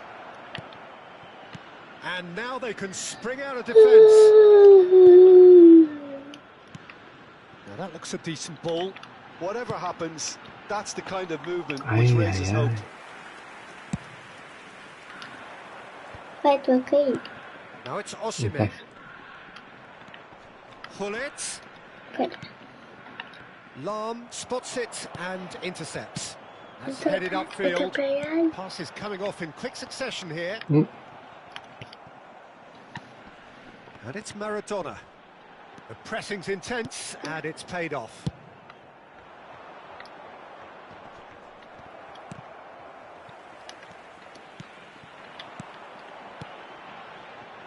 S3: And now they can spring out of defence. Now that looks a decent ball.
S4: Whatever happens, that's the kind of movement
S2: Ai,
S4: which
S2: ai,
S4: raises
S2: ai.
S4: hope.
S1: Vai, tu a cair.
S3: Now it's Osimhen. Hullet.
S1: Espera.
S3: Lam spots it and intercepts. That's
S1: Eu tô
S3: headed
S1: a
S3: upfield.
S1: pegar.
S3: Passes coming off in quick succession here.
S2: Mm.
S3: And it's Maradona. The pressing's intense and it's paid off.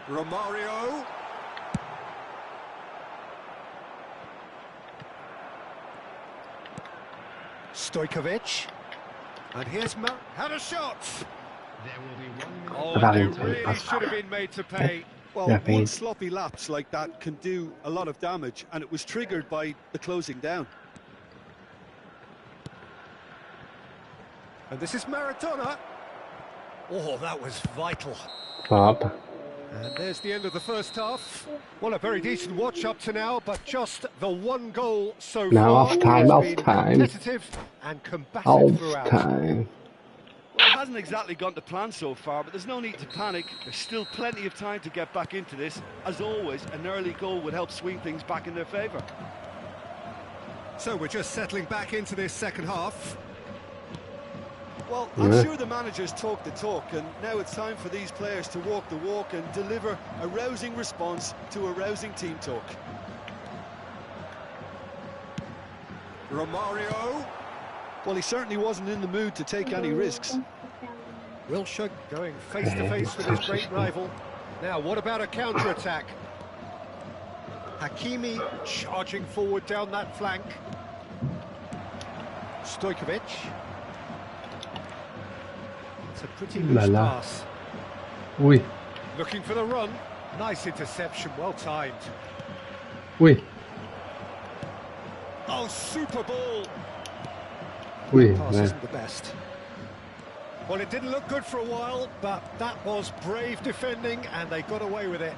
S3: Romario. Stojkovic. And here's had a shot. Oh,
S2: Vale,
S3: they
S2: vale,
S3: really
S2: passo.
S3: should have been made to pay.
S4: Well,
S2: Yeah,
S4: one
S2: pain.
S4: sloppy lapse like that can do a lot of damage, and it was triggered by the closing down.
S3: And this is Maradona. Oh, that was vital.
S2: Top.
S3: And there's the end of the first half. Well, a very decent watch up to now, but just the one goal so
S2: Now
S3: far.
S2: half time,
S3: It's
S2: half
S3: been
S2: time.
S3: competitive and combative
S2: All
S3: throughout.
S2: time.
S4: Well, it hasn't exactly gone to plan so far, but there's no need to panic. There's still plenty of time to get back into this. As always, an early goal would help swing things back in their favour.
S3: So we're just settling back into this second half.
S4: Well, I'm
S2: Yeah.
S4: sure the managers talk the talk, and now it's time for these players to walk the walk and deliver a rousing response to a rousing team talk.
S3: Romario.
S4: Well, he certainly wasn't in the mood to take any risks.
S3: Wilshere going face to face with his great rival. Now, what about a counter-attack? Hakimi charging forward down that flank. Stojkovic. It's a pretty
S2: La
S3: loose
S2: la.
S3: pass.
S2: Ui,
S3: Looking for the run. Nice interception, well timed.
S2: ui,
S3: Oh, super ball.
S2: ui.
S3: Pass
S2: Né?
S3: isn't the best. Well, it didn't look good for a while, but that was brave defending, and they got away with it.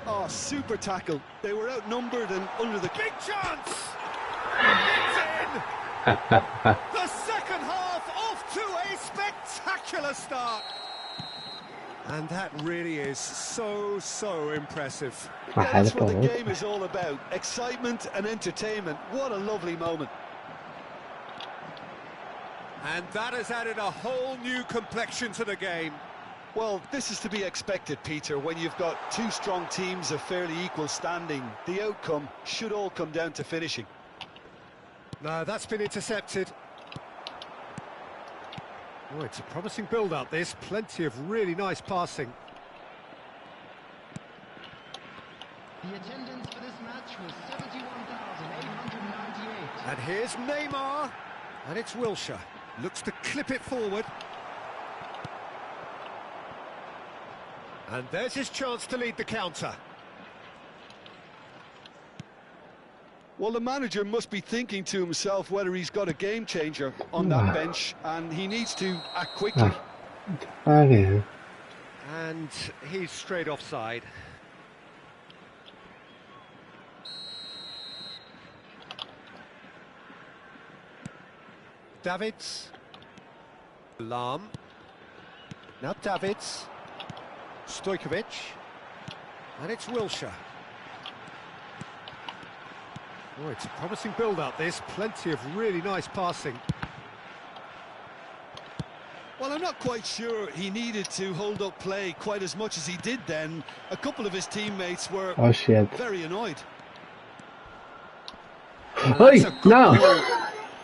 S4: Oh, super tackle. They were outnumbered and under the...
S3: Big chance! It's in! The second half off to a spectacular start. And that really is so impressive.
S4: Yeah, that's what the game is all about. Excitement and entertainment. What a lovely moment.
S3: And that has added a whole new complexion to the game.
S4: Well, this is to be expected, Peter. When you've got two strong teams of fairly equal standing, the outcome should all come down to finishing.
S3: No, that's been intercepted. Oh, it's a promising build-up, this. Plenty of really nice passing.
S5: The attendance for this match was 71,898.
S3: And here's Neymar. And it's Wilshere. Looks to clip it forward. And there's his chance to lead the counter.
S4: Well, the manager must be thinking to himself whether he's got a game changer on that bench, and he needs to act quickly.
S2: Okay.
S3: And he's straight offside. Davids. Lam. Now Davids. Stojkovic. And it's Wilshere. Oh, it's a promising build-up, this. Plenty of really nice passing.
S4: Well, I'm not quite sure he needed to hold up play quite as much as he did then. A couple of his teammates were very annoyed.
S2: Hey, no!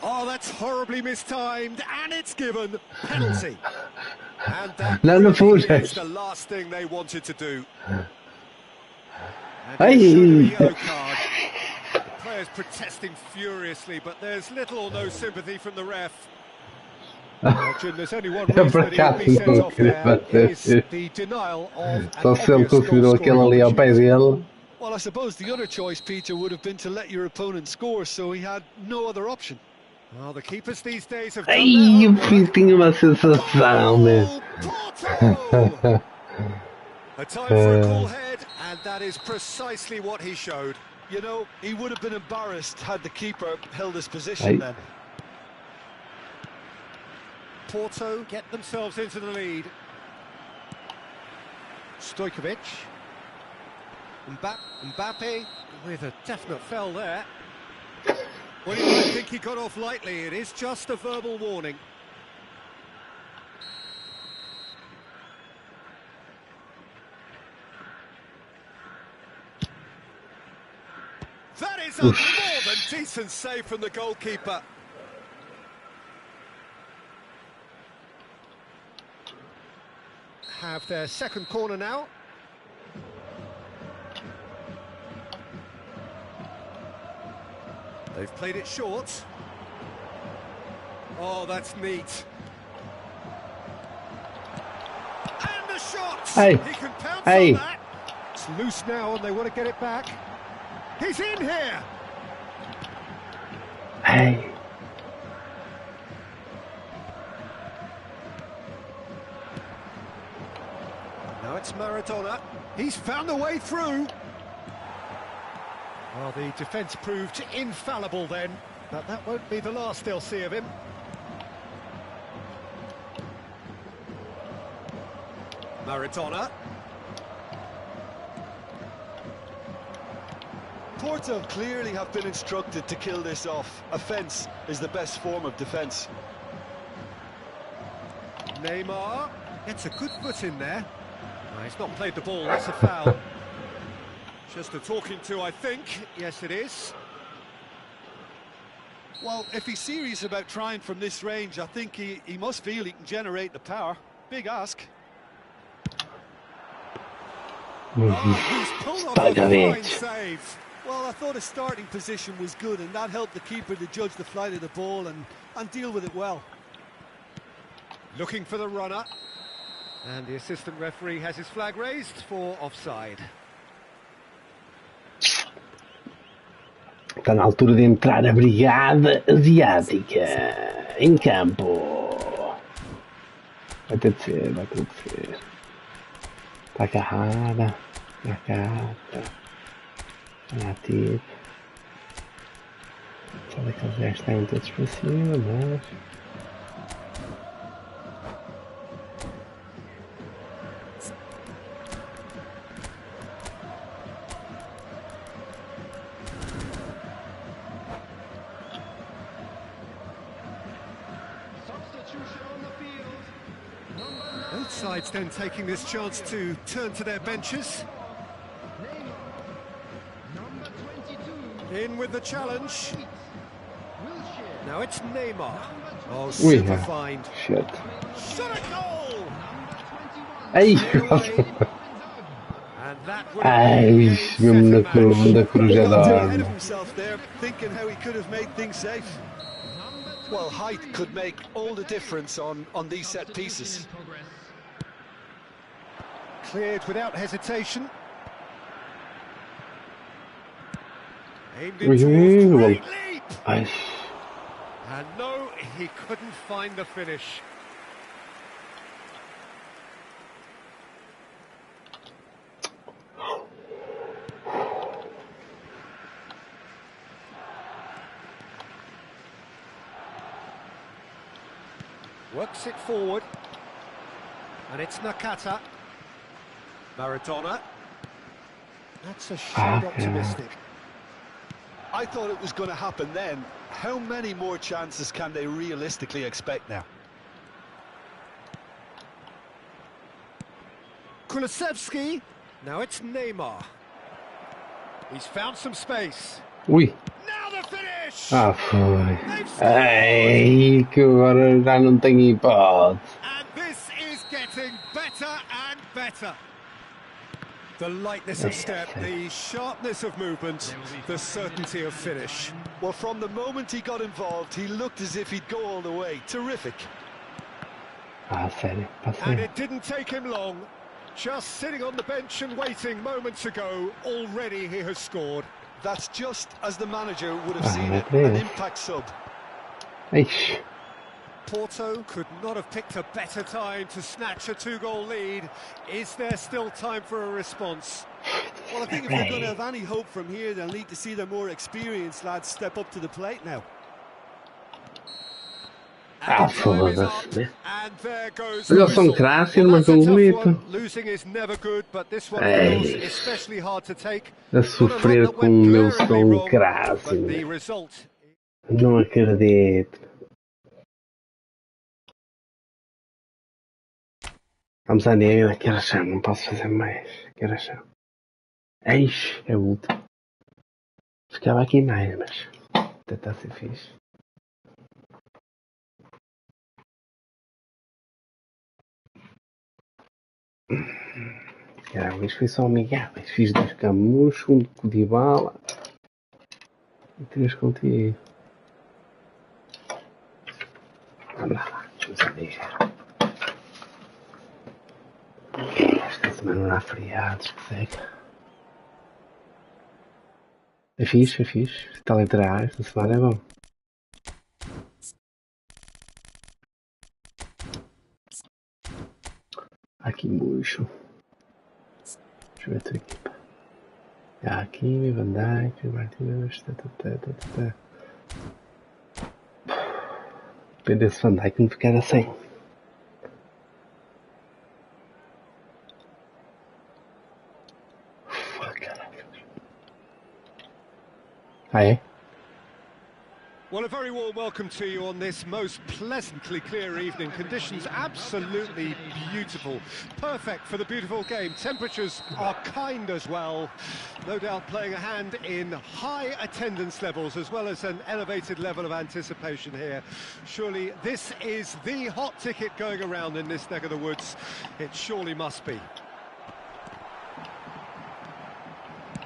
S3: Oh, that's horribly mistimed, and it's given penalty. And that is the last thing they wanted to do. And yellow card. The players protesting furiously, but there's little or no sympathy from the ref. Well, Jim, there's only one reason that he'll be sent off there, is the denial of an obvious goal.
S4: Well, I suppose the other choice, Peter, would have been to let your opponent score, so he had no other option.
S3: Well, the keepers these days have
S2: Ai, eu tenho uma sensação, né?
S3: A time for a cool head, and that is precisely what he showed.
S4: You know, he would have been embarrassed had the keeper held his position then.
S3: Porto get themselves into the lead. Stojkovic. Mbappe with a definite foul there. Well, you might think he got off lightly. It is just a verbal warning. That is a more than decent save from the goalkeeper. Have their second corner now. They've played it short. Oh, that's neat. And the shot!
S2: Hey.
S3: He can pounce on that. It's loose now and they want to get it back. He's in here!
S2: Hey.
S3: Now it's Maradona. He's found a way through. Well, the defence proved infallible then, but that won't be the last they'll see of him. Maradona.
S4: Porto clearly have been instructed to kill this off. Offence is the best form of defence.
S3: Neymar gets a good foot in there. No, he's not played the ball, that's a foul. Just a talking to, I think. Yes, it is.
S4: Well, if he's serious about trying from this range, I think he must feel he can generate the power. Big ask.
S3: He's pulled off a fine save.
S4: Well, I thought his starting position was good, and that helped the keeper to judge the flight of the ball and deal with it well.
S3: Looking for the runner. And the assistant referee has his flag raised for offside.
S2: Está na altura de entrar a Brigada Asiática em campo. Vai ter de ser, vai ter de ser. Está agarrada. Agarrada. Ativo. Sabe que eles já estão todos para cima, mas...
S3: Both sides then taking this chance to turn to their benches. In with the challenge. Now it's Neymar. Oh, super find.
S2: Shit.
S3: Shot a goal!
S2: Ai!
S3: And that would have been
S2: Ai,
S3: the game,
S2: mesmo
S3: set and
S2: na
S3: match.
S2: cruzada.
S4: Ahead of himself there, thinking how he could have made things safe. Well, height could make all the difference on these set pieces.
S3: Cleared without hesitation. Aimed into a great leap.
S2: Ai.
S3: And no, he couldn't find the finish. Works it forward. And it's Nakata. Maradona. That's a shade optimistic.
S4: I thought it was going to happen then. How many more chances can they realistically expect now?
S3: Kulusevski. Now it's Neymar. He's found some space.
S2: Ui.
S3: Now the finish!
S2: Ah, foi. Ai, que agora já não tenho hipótese.
S3: And this is getting better and better. The lightness of step, the sharpness of movement, the certainty of finish.
S4: Well, from the moment he got involved, he looked as if he'd go all the way. Terrific.
S2: Ah, sério,
S3: And it didn't take him long. Just sitting on the bench and waiting moments ago, already he has scored.
S4: That's just as the manager would have seen it, an impact sub.
S2: Eish.
S3: Porto could not have picked a better time to snatch a two-goal lead. Is there still time for a response?
S4: Well, I think if they're going to have any hope from here, they'll need to see the more experienced lads step up to the plate now.
S2: Ah, foda-se.
S3: And there goes
S2: Mas eles são craques e não marcam um bonito.
S3: Losing is never good, but this one feels especially hard to take.
S2: A sofrer com o meu som crasse. Não acredito. Vamos à negra, que horas são? Não posso fazer mais. Que horas são? Eixe, é o último. Ficava aqui mais, mas tentar ser fixe. Caramba, isto foi só amigáveis. Fiz 2 camus, 1 com Dybala e 3 contigo. Vamos lá, vamos a ligar. Esta semana não há feriados, que seca. É fixe, é fixe. Está a letra A, esta semana é bom. Aqui embaixo. Deixa eu ver a tua equipa. Aqui, Van Dijk, Martínez, Depende desse Van Dijk não ficar a 100. Caralho. Ah, é?
S3: Well, a very warm welcome to you on this most pleasantly clear evening. Conditions absolutely beautiful. Perfect for the beautiful game. Temperatures are kind as well. No doubt playing a hand in high attendance levels as well as an elevated level of anticipation here. Surely this is the hot ticket going around in this neck of the woods. It surely must be.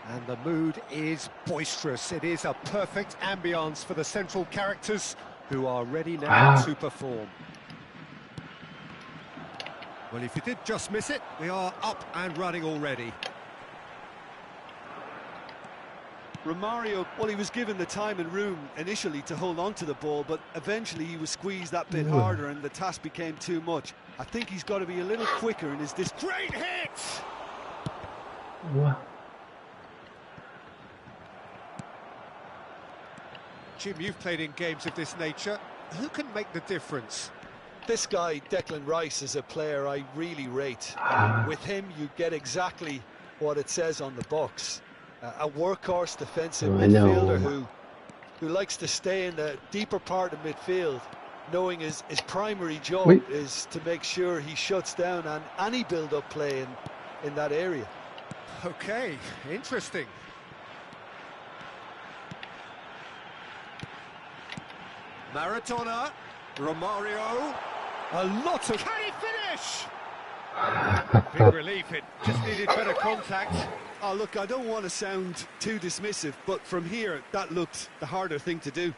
S3: And the mood is boisterous. It is a perfect ambience for the central characters who are ready now to perform. Well, if you did just miss it, we are up and running already.
S4: Romario, well, he was given the time and room initially to hold on to the ball, but eventually he was squeezed that bit harder and the task became too much. I think he's got to be a little quicker in his
S3: Great hit!
S2: What?
S3: Jim, you've played in games of this nature. Who can make the difference?
S4: This guy, Declan Rice, is a player I really rate. With him, you get exactly what it says on the box. A workhorse defensive midfielder who likes to stay in the deeper part of midfield, knowing his primary job is to make sure he shuts down any build-up play in that area.
S3: Okay, interesting. Maradona, Romario, a lot of... Can he finish? Big relief, it just needed better contact.
S4: Oh, look, I don't want to sound too dismissive, but from here, that looked the harder thing to do.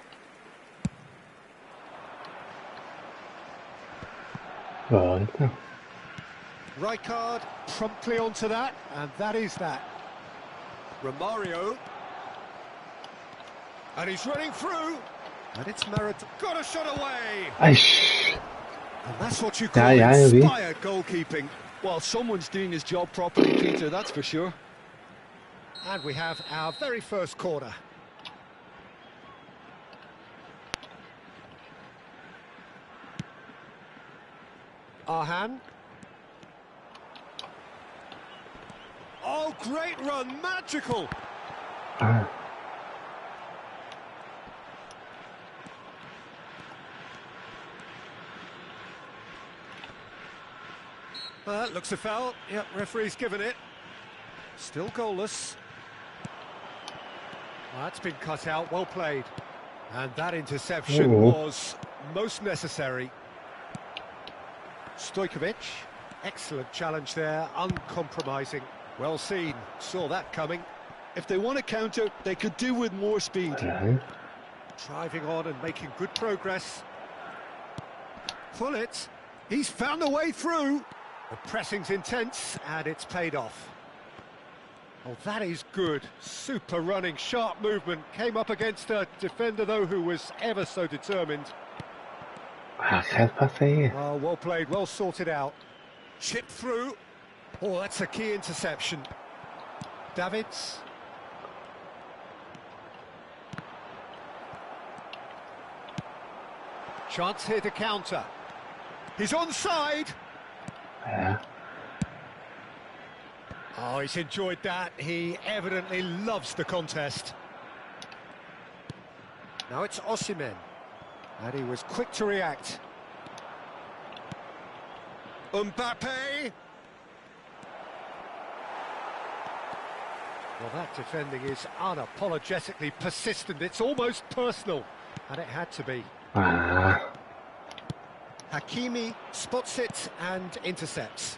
S3: Rijkaard promptly onto that, and that is that. Romario. And he's running through. And it's Maradona. Got a shot away! And that's what you call inspired goalkeeping.
S4: Well, someone's doing his job properly, Peter, that's for sure.
S3: And we have our very first corner. Arhan. Oh, great run, magical! Looks a foul. Yep, referee's given it. Still goalless. Well, that's been cut out, well played. And that interception was most necessary. Stojkovic, excellent challenge there, uncompromising. Well seen, saw that coming.
S4: If they want to counter, they could do with more speed.
S3: Driving on and making good progress. Pullet, he's found a way through. The pressing's intense, and it's paid off. Oh, that is good. Super running, sharp movement. Came up against a defender, though, who was ever so determined. Oh, well played, well sorted out. Chip through. Oh, that's a key interception. Davids. Chance here to counter. He's onside. Oh, he's enjoyed that. He evidently loves the contest. Now it's Osimhen. And he was quick to react. Mbappe. Well, that defending is unapologetically persistent. It's almost personal. And it had to be. Hakimi spots it and intercepts.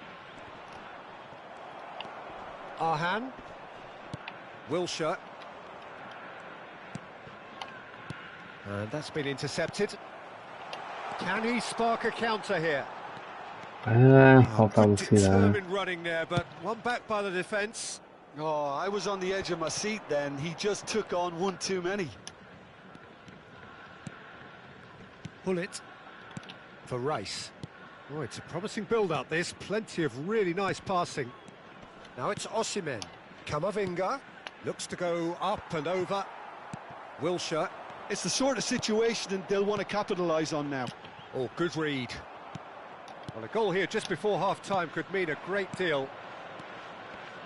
S3: Arhan. Wilshere. And that's been intercepted. Can he spark a counter here? Determined running there, but one back by the defence.
S4: Oh, I was on the edge of my seat then. He just took on one too many.
S3: Pullet for Rice. Oh, it's a promising build-up, this. Plenty of really nice passing. Now it's Osimhen. Camavinga looks to go up and over. Wilshere.
S4: It's the sort of situation they'll want to capitalise on now.
S3: Oh, good read. Well, a goal here just before half-time could mean a great deal.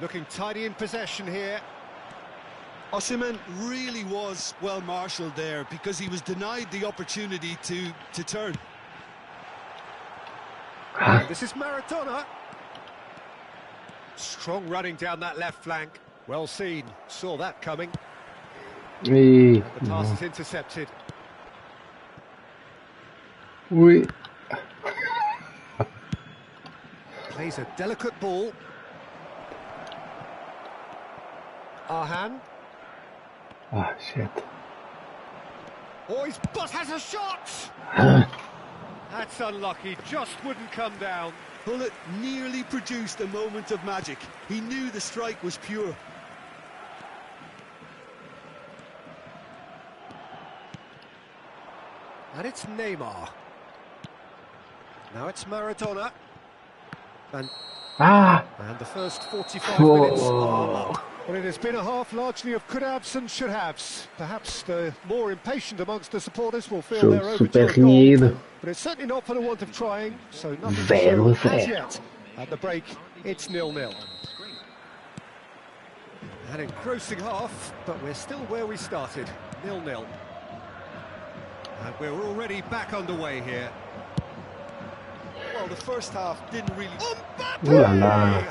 S3: Looking tidy in possession here.
S4: Osimhen really was well marshalled there because he was denied the opportunity to turn.
S3: And this is Maradona. Strong running down that left flank. Well seen. Saw that coming. And the pass is intercepted. Plays a delicate ball. Arhan.
S2: Shit.
S3: Oh, his bus has a shot! That's unlucky, just wouldn't come down.
S4: Pullet nearly produced a moment of magic. He knew the strike was pure.
S3: And it's Neymar. Now it's Maradona. And the first 45 minutes are up. Well, it has been a half largely of could-haves and should-haves. Perhaps the more impatient amongst the supporters will feel they're
S2: Jogo super
S3: overdue a goal,
S2: renhido.
S3: but it's certainly not for the want of trying, so nothing to show
S2: 0-0.
S3: as yet. At the break, it's 0-0. An engrossing half, but we're still where we started, 0-0. And we're already back underway here.
S4: Well, the first half didn't really...
S2: Ooh la la.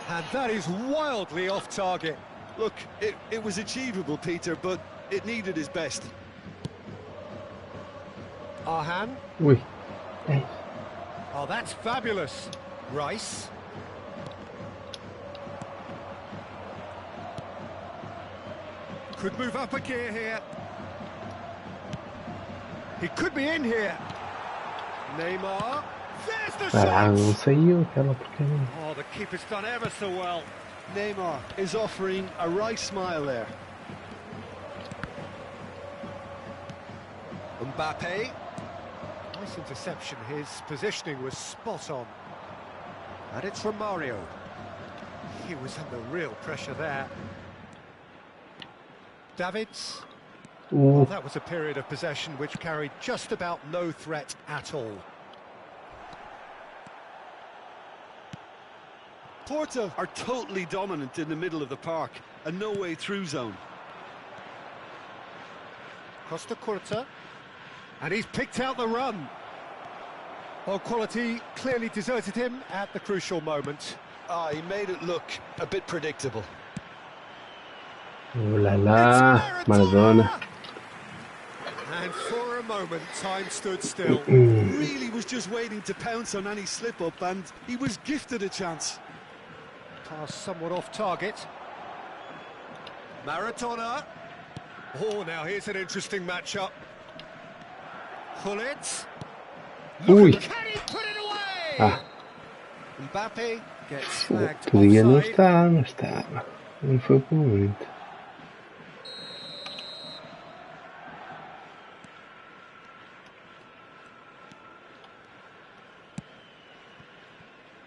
S3: And that is wildly off target.
S4: Look, it was achievable, Peter, but it needed his best.
S3: Arhan.
S2: Ui. Ei.
S3: Oh, that's fabulous. Rice. Could move up a gear here. He could be in here. Neymar. There's the
S2: Caralho, não
S3: shot.
S2: saiu aquela porcaria.
S3: Oh, the keeper's done ever so well.
S4: Neymar is offering a right smile there.
S3: Mbappe. Nice interception. His positioning was spot on. And it's Romario. He was under real pressure there. Davids. Well, that was a period of possession which carried just about no threat at all.
S4: Porto are totally dominant in the middle of the park, a no-way through zone.
S3: Costa Curta. And he's picked out the run. Well, quality clearly deserted him at the crucial moment.
S4: He made it look a bit predictable.
S2: Ooh la la. Maradona.
S3: And for a moment, time stood still.
S4: Really was just waiting to pounce on any slip-up, and he was gifted a chance.
S3: Pass somewhat off target. Maradona. Oh, now here's an interesting matchup. Gullit.
S2: Ui.
S3: Can he put it away?
S2: Ah.
S3: Mbappe gets flagged
S2: Podia não
S3: offside.
S2: estar, mas estava. Não foi por muito.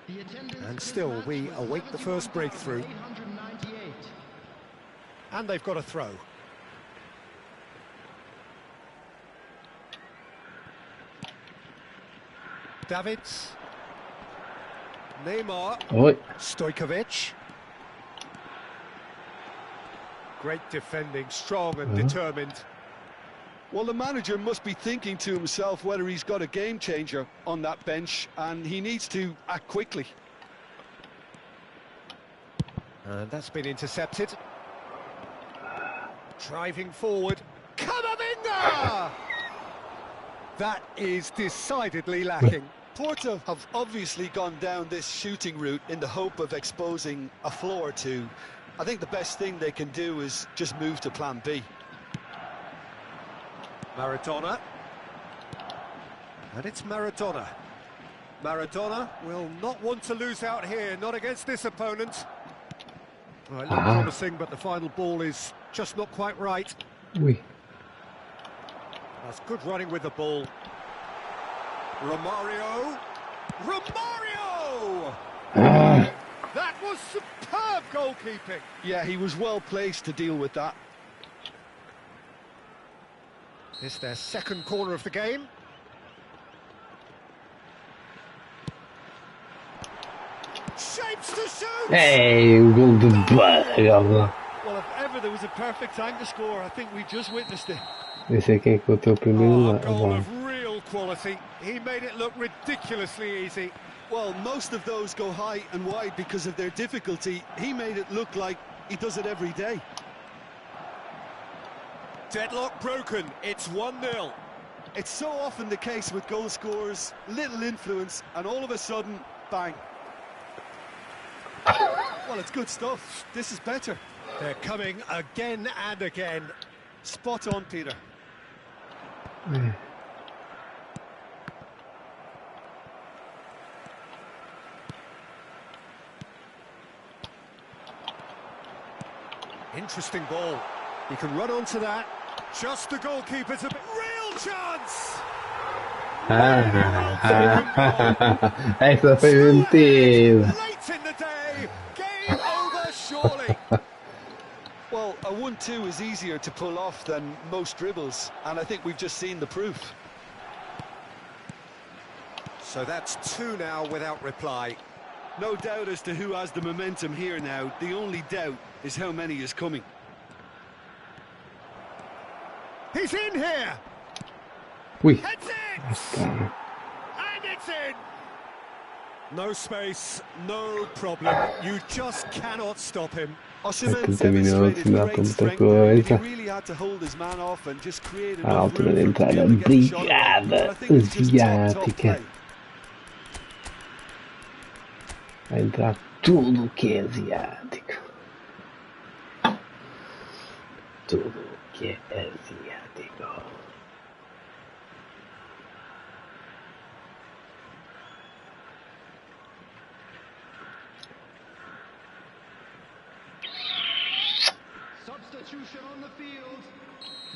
S5: The attendance
S3: And
S5: for
S3: still,
S5: this
S3: we
S5: match was
S3: await the first breakthrough.
S5: 71,898.
S3: And they've got a throw. Davids. Neymar.
S2: Oi.
S3: Stojkovic. Great defending, strong and determined.
S4: Well, the manager must be thinking to himself whether he's got a game changer on that bench, and he needs to act quickly.
S3: And that's been intercepted. Driving forward. Camavinga! That is decidedly lacking.
S4: Porto have obviously gone down this shooting route in the hope of exposing a flaw or two. I think the best thing they can do is just move to plan B.
S3: Maradona. And it's Maradona. Maradona will not want to lose out here, not against this opponent. Well, it looked promising, but the final ball is just not quite right.
S2: Ui.
S3: That's good running with the ball. Romario. Romario! That was superb goalkeeping.
S4: Yeah, he was well placed to deal with that.
S3: It's their second corner of the game. Shapes to shoot!
S2: Ei, gol de Dybala.
S4: Well, if ever there was a perfect time to score, I think we just witnessed it.
S2: Nem sei quem é que botou o primeiro
S3: Oh, a
S2: lá.
S3: goal of real quality. He made it look ridiculously easy.
S4: Well, most of those go high and wide because of their difficulty. He made it look like he does it every day.
S3: Deadlock broken. It's 1-0.
S4: It's so often the case with goal scorers, little influence, and all of a sudden, bang. Well, it's good stuff. This is better.
S3: They're coming again and again.
S4: Spot on, Peter.
S3: Interesting ball. He can run onto that. Just the goalkeeper's a bit... Real chance!
S2: Essa foi mentira.
S3: Late in the day, game over surely.
S4: Well, a 1-2 is easier to pull off than most dribbles, and I think we've just seen the proof.
S3: So that's 2 now without reply.
S4: No doubt as to who has the momentum here now. The only doubt is how many is coming.
S3: He's in here!
S2: Ui.
S3: Heads it! And it's in! No space, no problem. You just cannot stop him.
S4: Osimhen's
S2: 30 minutos,
S4: demonstrated
S2: ainda há
S4: great
S2: muita
S4: strength. He
S2: coisa.
S4: really had to hold his man off and just create
S2: A
S4: enough
S2: altura de
S4: room for
S2: entrada
S4: him to get the shot away. But
S2: brigada
S4: I think it's just top
S2: asiática.
S4: play.
S2: Vai entrar tudo que é asiático. Tudo que é asiático.
S5: Substitution on the field.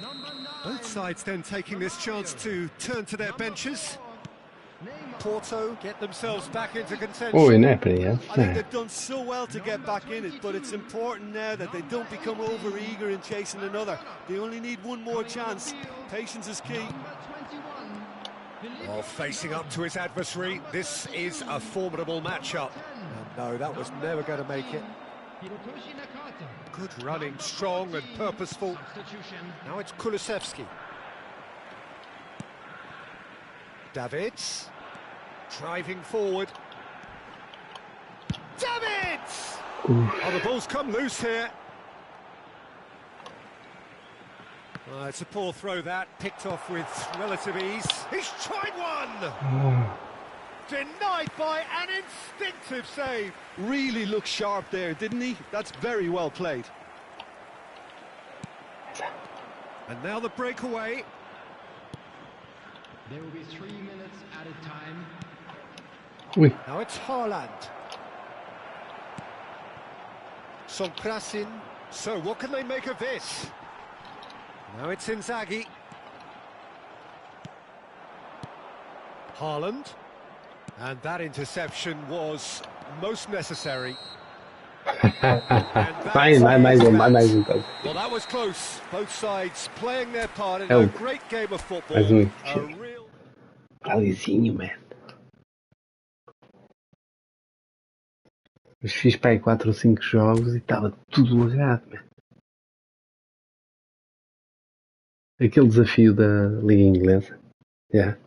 S5: Number 9.
S3: Both sides then taking this chance to turn to their benches. Porto get themselves back into contention.
S2: Ui, não é para
S4: I think
S2: essa.
S4: they've done so well to get back in it, but it's important now that they don't become over-eager in chasing another. They only need one more chance. Patience is key.
S3: Oh, facing up to his adversary, this is a formidable matchup. And no, that was never going to make it. Good running, strong and purposeful. Now it's Kulusevski. Davids, driving forward. Davids! Oh, the ball's come loose here. It's a poor throw that, picked off with relative ease. He's tried one! Denied by an instinctive save.
S4: Really looked sharp there, didn't he? That's very well played.
S3: And now the breakaway.
S5: There will be 3 minutes at a time.
S2: Ui.
S3: Now it's Haaland. Sonkrasin. So what can they make of this? Now it's Inzaghi. Haaland. And that interception was most necessary.
S2: Vai mais um.
S3: Well, that was close. Both sides playing their part in
S2: Oh.
S3: a great game of football.
S2: Mais um.
S3: A real...
S2: Alizinho, man. Mas fiz para aí 4 ou 5 jogos e estava tudo lagado, man. Aquele desafio da Liga Inglesa. Yeah.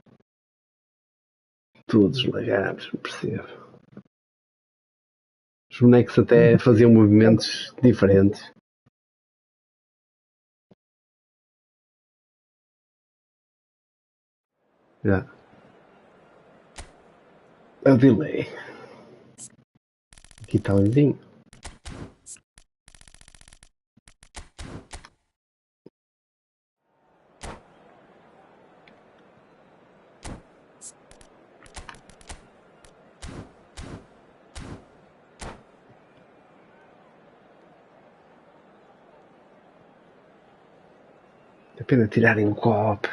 S2: Todos lagados, não percebo. Os bonecos até faziam movimentos diferentes. Já. É o delay. Aqui está o vizinho. É pena tirarem um copo.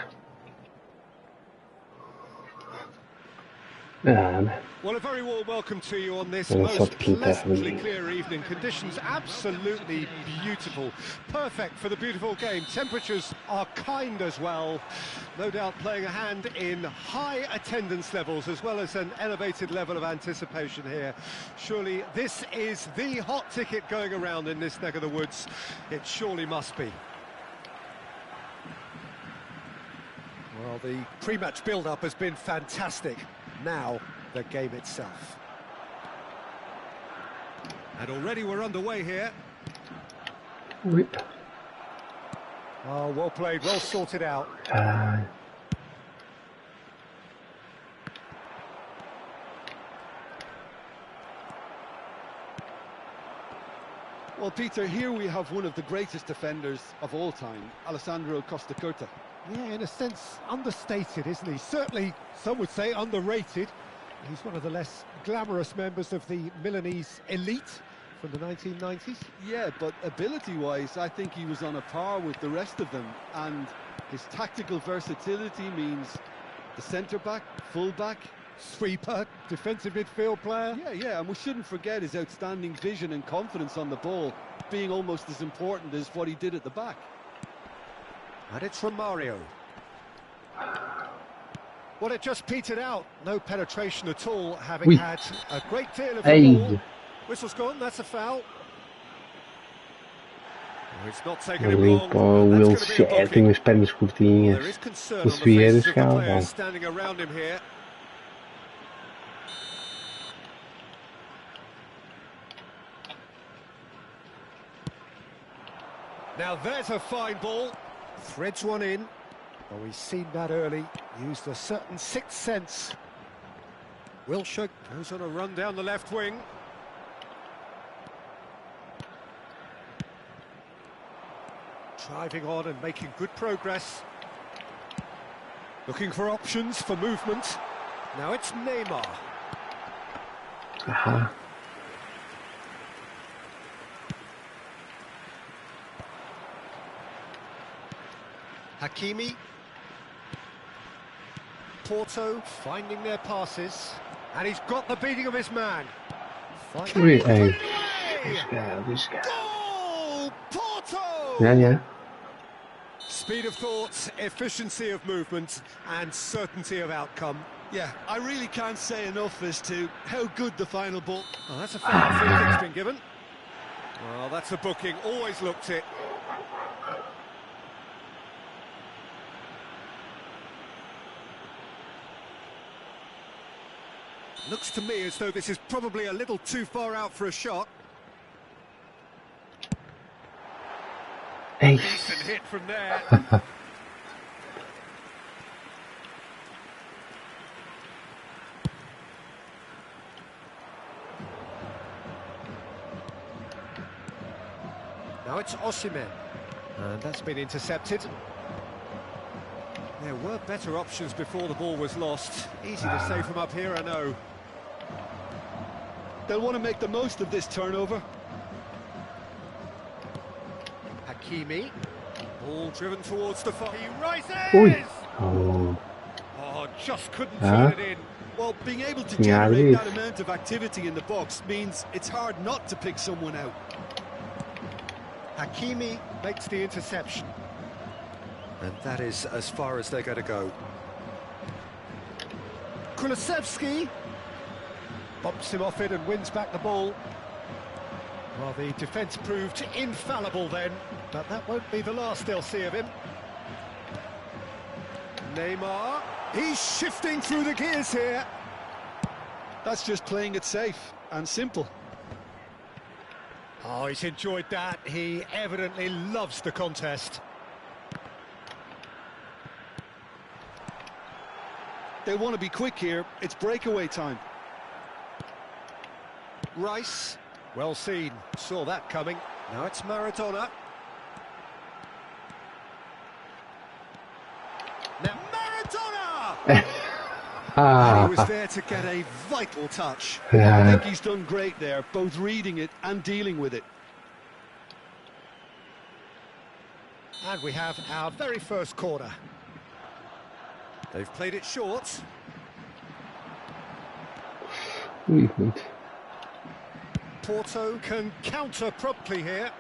S3: Well, a very warm welcome to you on this
S2: Well,
S3: most
S2: só de quinta,
S3: pleasantly
S2: mas-
S3: clear evening. Conditions absolutely beautiful. Perfect for the beautiful game. Temperatures are kind as well. No doubt playing a hand in high attendance levels as well as an elevated level of anticipation here. Surely this is the hot ticket going around in this neck of the woods. It surely must be. Well, the pre-match build-up has been fantastic. Now, the game itself. And already we're underway here.
S2: Ui.
S3: Oh, well played, well sorted out.
S4: Well, Peter, here we have one of the greatest defenders of all time, Alessandro Costa Curta.
S3: Yeah, in a sense, understated, isn't he? Certainly, some would say underrated. He's one of the less glamorous members of the Milanese elite. from the 1990s.
S4: Yeah, but ability-wise, I think he was on a par with the rest of them. And his tactical versatility means the centre-back, full-back,
S3: Sweeper, defensive midfield player.
S4: Yeah, and we shouldn't forget his outstanding vision and confidence on the ball, being almost as important as what he did at the back.
S3: And it's from Mario. Well, it just petered out. No penetration at all, having had a great deal of the ball. Whistle's gone, that's a foul. Oh, it's not taken him long.
S2: Will Shed tem as pernas curtinhas.
S3: There is concern
S2: O
S3: on the faces of the
S2: Vieira
S3: players standing around him here. Now there's a fine ball. Threads one in. Oh, he's seen that early. Used a certain sixth sense. Wilshere goes on a run down the left wing. Driving on and making good progress. Looking for options for movement. Now it's Neymar. Hakimi. Porto finding their passes. And he's got the beating of his man.
S2: This guy.
S3: Goal! Porto!
S2: Yeah.
S3: Speed of thought, efficiency of movement, and certainty of outcome.
S4: Yeah, I really can't say enough as to how good the final ball...
S3: Oh, that's a foul. Free kick's been given. Well, that's a booking. Always looked it. Looks to me as though this is probably a little too far out for a shot. Decent hit from there. Now it's Osimhen. And that's been intercepted. There were better options before the ball was lost. Easy to save from up here, I know.
S4: They'll want to make the most of this turnover.
S3: Hakimi. Ball driven towards the far. He rises! Oh, just couldn't turn it in.
S4: Well, being able to generate that amount of activity in the box means it's hard not to pick someone out.
S3: Hakimi makes the interception. And that is as far as they're going to go. Kulusevski bumps him off it and wins back the ball. Well, the defence proved infallible then, but that won't be the last they'll see of him. Neymar, he's shifting through the gears here.
S4: That's just playing it safe and simple.
S3: Oh, he's enjoyed that. He evidently loves the contest.
S4: They want to be quick here. It's breakaway time.
S3: Rice, well seen. Saw that coming. Now it's Maradona. Now Maradona! He was there to get a vital touch.
S4: I think he's done great there, both reading it and dealing with it.
S3: And we have our very first corner. They've played it short. Porto can counter promptly here.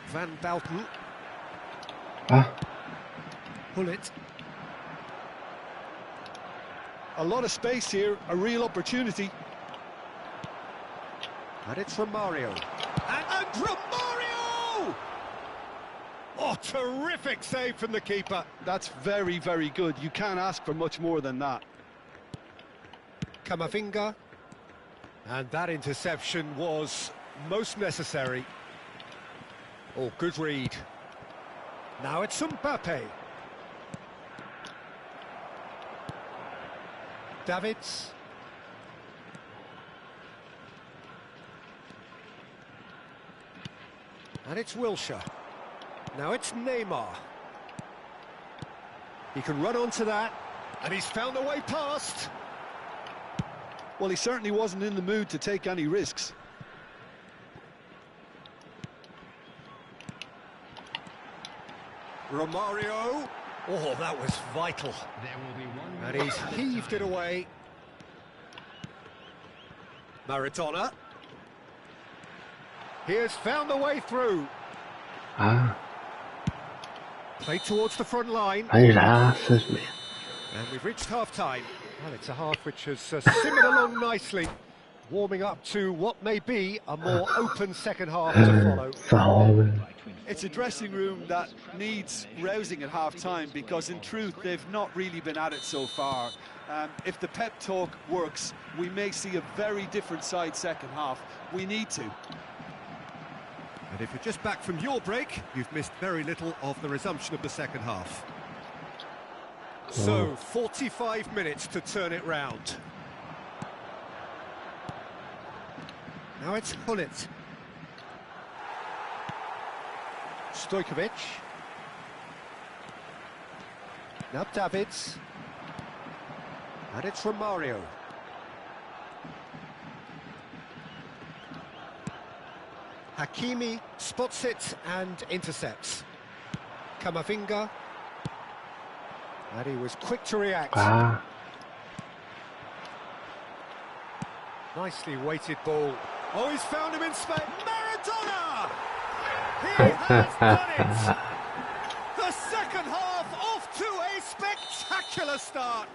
S3: Van Bouten. Hullet.
S4: A lot of space here, a real opportunity.
S3: And it's from Mario. And from Mario! Oh, terrific save from the keeper.
S4: That's very, very good. You can't ask for much more than that.
S3: Camavinga. And that interception was most necessary. Oh, good read. Now it's Mbappe. Davids. And it's Wilshere. Now it's Neymar. He can run onto that. And he's found a way past.
S4: Well, he certainly wasn't in the mood to take any risks.
S3: Romario. Oh, that was vital.
S5: There will be one
S3: And
S5: more
S3: he's
S5: added
S3: heaved
S5: time.
S3: it away. Maradona. He has found the way through.
S2: Ah,
S3: Played towards the front line.
S2: ai graças, man.
S3: And we've reached half-time. Well, it's a half which has simmered along nicely, warming up to what may be a more open second half to follow.
S2: Salve.
S4: It's a dressing room that needs rousing at half-time because, in truth, they've not really been at it so far. If the pep talk works, we may see a very different side second half. We need to.
S3: And if you're just back from your break, you've missed very little of the resumption of the second half. So, 45 minutes to turn it round. Now it's Hullet. Stojkovic. Now Davids. And it's Romario. Hakimi spots it and intercepts. Camavinga. And he was quick to react.
S2: Ah,
S3: Nicely weighted ball. Oh, he's found him in space. Maradona! He has done it! The second half off to a spectacular start.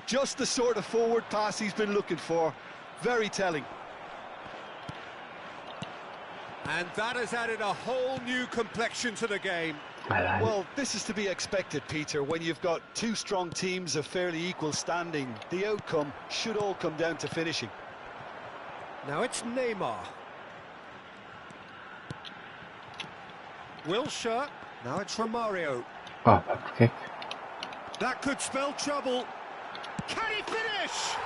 S4: Just the sort of forward pass he's been looking for. Very telling.
S3: And that has added a whole new complexion to the game.
S4: Well, this is to be expected, Peter, when you've got two strong teams of fairly equal standing. The outcome should all come down to finishing.
S3: Now it's Neymar. Wilshere. Now it's Romario.
S2: oh, porque
S3: That could spell trouble. Can he finish?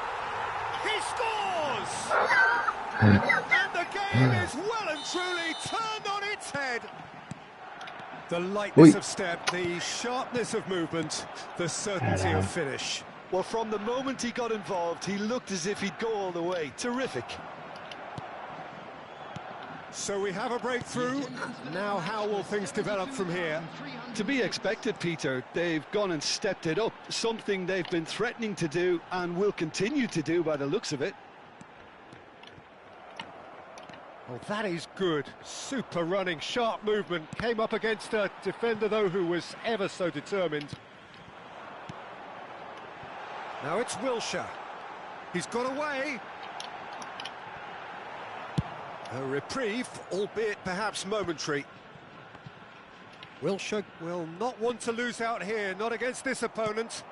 S3: He scores! And the game is well and truly turned on its head. The lightness
S2: Oi.
S3: of step, the sharpness of movement, the certainty of finish.
S4: Well, from the moment he got involved, he looked as if he'd go all the way. Terrific.
S3: So we have a breakthrough. Now how will things develop from here?
S4: To be expected, Peter. They've gone and stepped it up. Something they've been threatening to do and will continue to do by the looks of it.
S3: Oh, that is good. Super running, sharp movement. Came up against a defender, though, who was ever so determined. Now it's Wilshere. He's got away. A reprieve, albeit perhaps momentary. Wilshere will not want to lose out here, not against this opponent.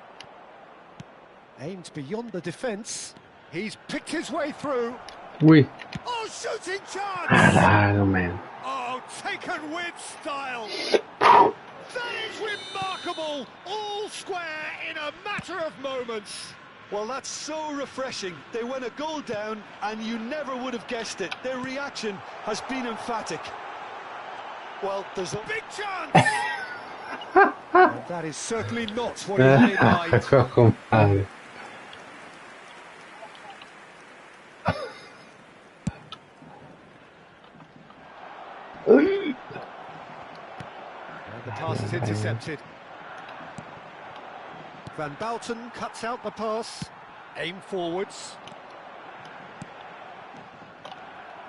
S3: Aimed beyond the defence. He's picked his way through.
S2: ui,
S3: Oh, shooting chance!
S2: caralho, man.
S3: Oh, taken with style. That is remarkable. All square in a matter of moments.
S4: Well, that's so refreshing. They went a goal down and you never would have guessed it. Their reaction has been emphatic. Well, there's a
S3: Big chance. And that is certainly not what he had in mind.
S2: Compadre.
S3: And the pass is intercepted. Van Bouten cuts out the pass. Aim forwards.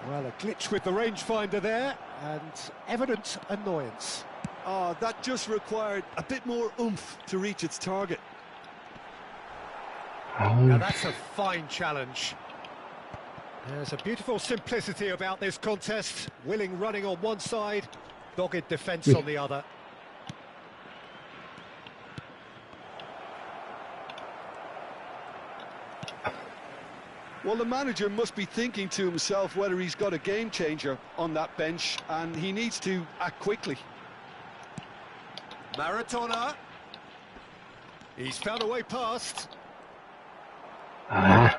S3: Well, a glitch with the rangefinder there, and evident annoyance.
S4: that just required a bit more oomph to reach its target.
S3: Now that's a fine challenge. There's a beautiful simplicity about this contest. Willing running on one side, dogged defence on the other.
S4: Well, the manager must be thinking to himself whether he's got a game changer on that bench, and he needs to act quickly.
S3: Maradona. He's found a way past.
S2: Ah,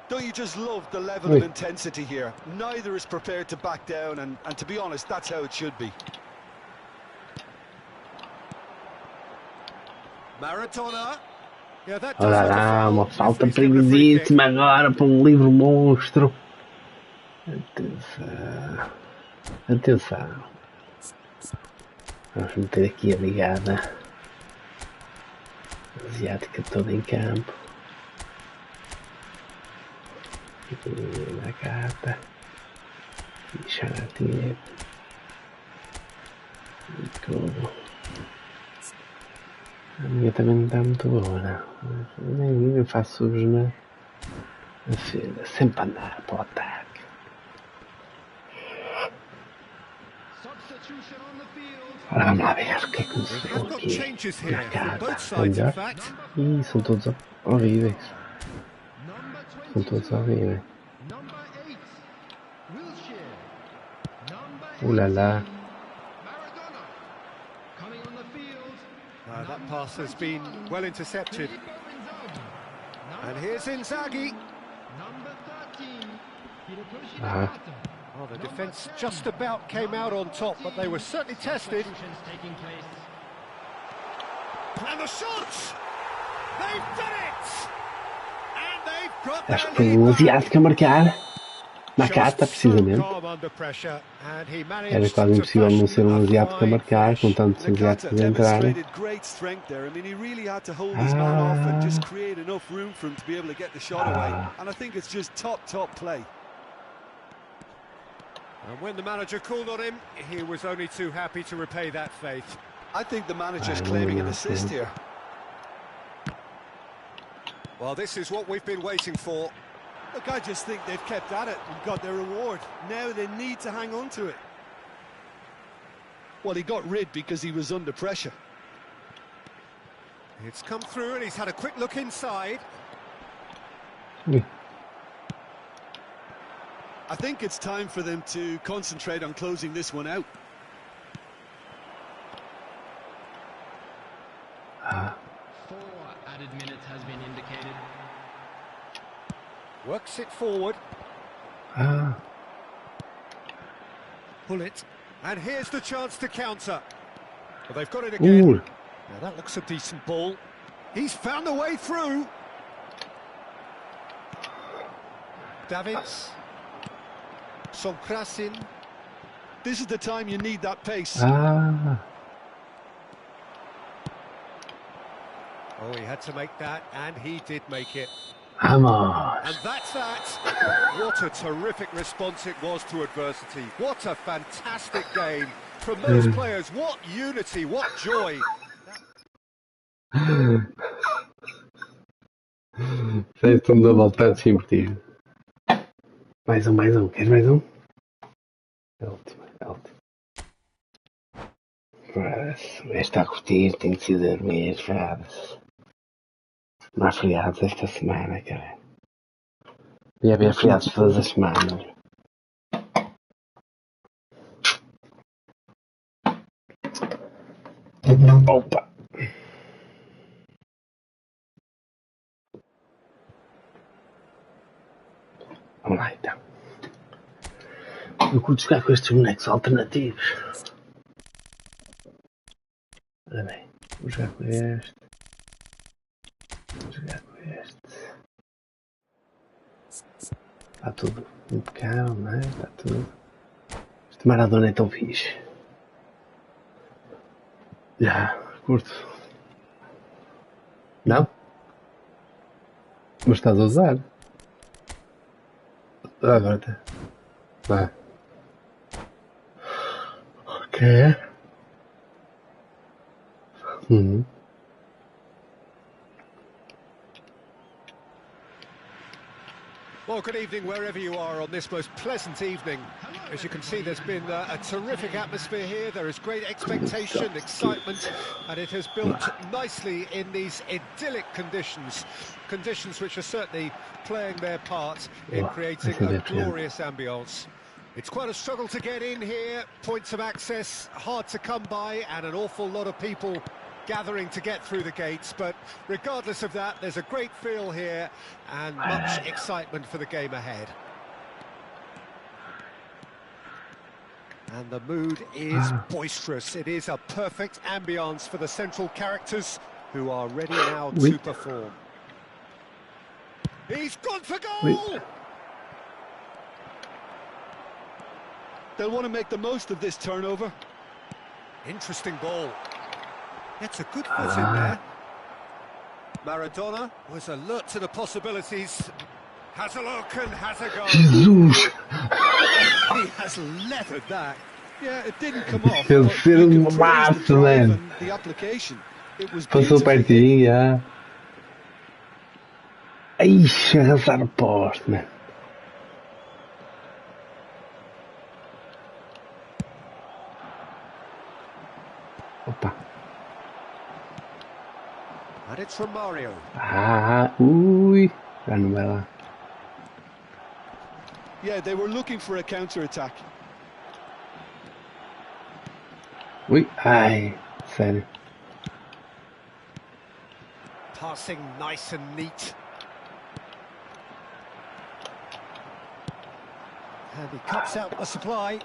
S4: Don't you just love the level of intensity here? Neither is prepared to back down, and to be honest, that's how it should be.
S3: Maradona. Yeah, that
S2: Olha
S3: does look a
S2: lá, uma
S3: foul.
S2: falta
S3: Referee's given a free kick.
S2: perigosíssima agora para um livre monstro. Atenção. Atenção. Vamos meter aqui a brigada asiática toda em campo. E na carta. E Xaratinha. E tudo. A minha também não está muito boa, não. Nem faço subs na defesa. Sempre a andar para o ataque.
S5: Substitution on the field.
S2: Ora, vamos lá ver o que é que nos
S3: We
S2: chegou
S3: have got
S2: aqui.
S3: changes
S2: Na
S3: here from
S2: carta.
S3: both
S2: É
S3: sides, in
S2: melhor?
S3: fact.
S2: Ih, são todos horríveis.
S5: Number
S2: São todos
S5: 22.
S2: horríveis.
S5: Number 8. Wilshere. Number 18.
S2: Ulala.
S5: Maradona. Coming on the field.
S3: That pass has been well intercepted.
S5: Filippo Inzaghi.
S3: And here's Inzaghi.
S5: Number 13. Hirotoshi
S2: Ah.
S5: Nakata.
S3: Oh, the defence just about came out on top, but they were certainly tested.
S5: Substitutions taking place.
S3: And the shots! They've done it! And they've got
S2: Acho
S3: their
S2: que foi
S3: lead
S2: um
S3: back.
S2: asiático a marcar. Na
S3: Just
S2: carta,
S3: so
S2: precisamente.
S3: calm under pressure, and he
S2: Era
S3: managed
S2: quase
S3: to
S2: impossível não ser um
S3: fashion a
S2: asiático a
S3: fine
S2: marcar, com
S3: finish.
S2: tantos
S4: Nakata
S2: asiáticos a entrarem.
S4: demonstrated great strength there. I mean, he really had to hold his man off and just create enough room for him to be able to get the shot away. And I think it's just top play.
S3: And when the manager called on him, he was only too happy to repay that faith.
S4: I think the manager's claiming an assist here.
S3: Well, this is what we've been waiting for.
S4: Look, I just think they've kept at it and got their reward. Now they need to hang on to it. Well, he got rid because he was under pressure.
S3: It's come through and he's had a quick look inside.
S4: I think it's time for them to concentrate on closing this one out.
S5: 4 added minutes has been indicated.
S3: Works it forward.
S2: Ah,
S3: Pull it. And here's the chance to counter. Well, they've got it again.
S2: Ooh.
S3: Now that looks a decent ball. He's found a way through. Davids. Sonkrasin.
S4: This is the time you need that pace.
S2: Ah.
S3: Oh, he had to make that, and he did make it.
S2: Vamos.
S3: And that's that. What a terrific response it was to adversity. What a fantastic game from those players. What unity, what joy.
S2: Já estamos a voltar de divertir. Mais um. Queres mais um? Alto. Este está a curtir, tem que ser dormir, foda-se. Não há feriados esta semana, cara. Devia haver feriados todas as semanas. Opa! Vamos lá então. Eu curto jogar com estes bonecos alternativos. Ora bem, vou jogar com este. Vou jogar com este. Está tudo impecável, não é? Está tudo. Este Maradona é tão fixe. Já, curto. Não? Mas estás a usar? Agora está. Vai. Ok.
S3: Well, good evening wherever you are on this most pleasant evening. As you can see, there's been a terrific atmosphere here. There is great expectation, excitement, and it has built nicely in these idyllic conditions. Conditions which are certainly playing their part in creating a glorious ambience. It's quite a struggle to get in here, points of access hard to come by, and an awful lot of people gathering to get through the gates, but regardless of that, there's a great feel here and much excitement for the game ahead. And the mood is boisterous. It is a perfect ambience for the central characters who are ready now to perform. He's gone for goal!
S4: They'll want to make the most of this turnover.
S3: Interesting ball. It's a good foot in there. Maradona was alert to the possibilities. Has a look and has a goal.
S2: Jesus!
S3: He has leathered that.
S4: Yeah, it didn't come off.
S2: Ele
S4: but
S2: fez
S4: you can
S2: um
S4: praise the
S2: maço,
S4: drive
S2: man.
S4: and the application. It was
S2: Passou
S4: beautifully hit.
S2: pertinho, já. Ixi, arrasar o poste, man. Opa.
S3: And it's from Mario.
S2: Ah, ui. Já não vai lá.
S4: Yeah, they were looking for a counter-attack.
S2: Ui, ai, sério.
S3: Passing nice and neat. And he cuts out the supply.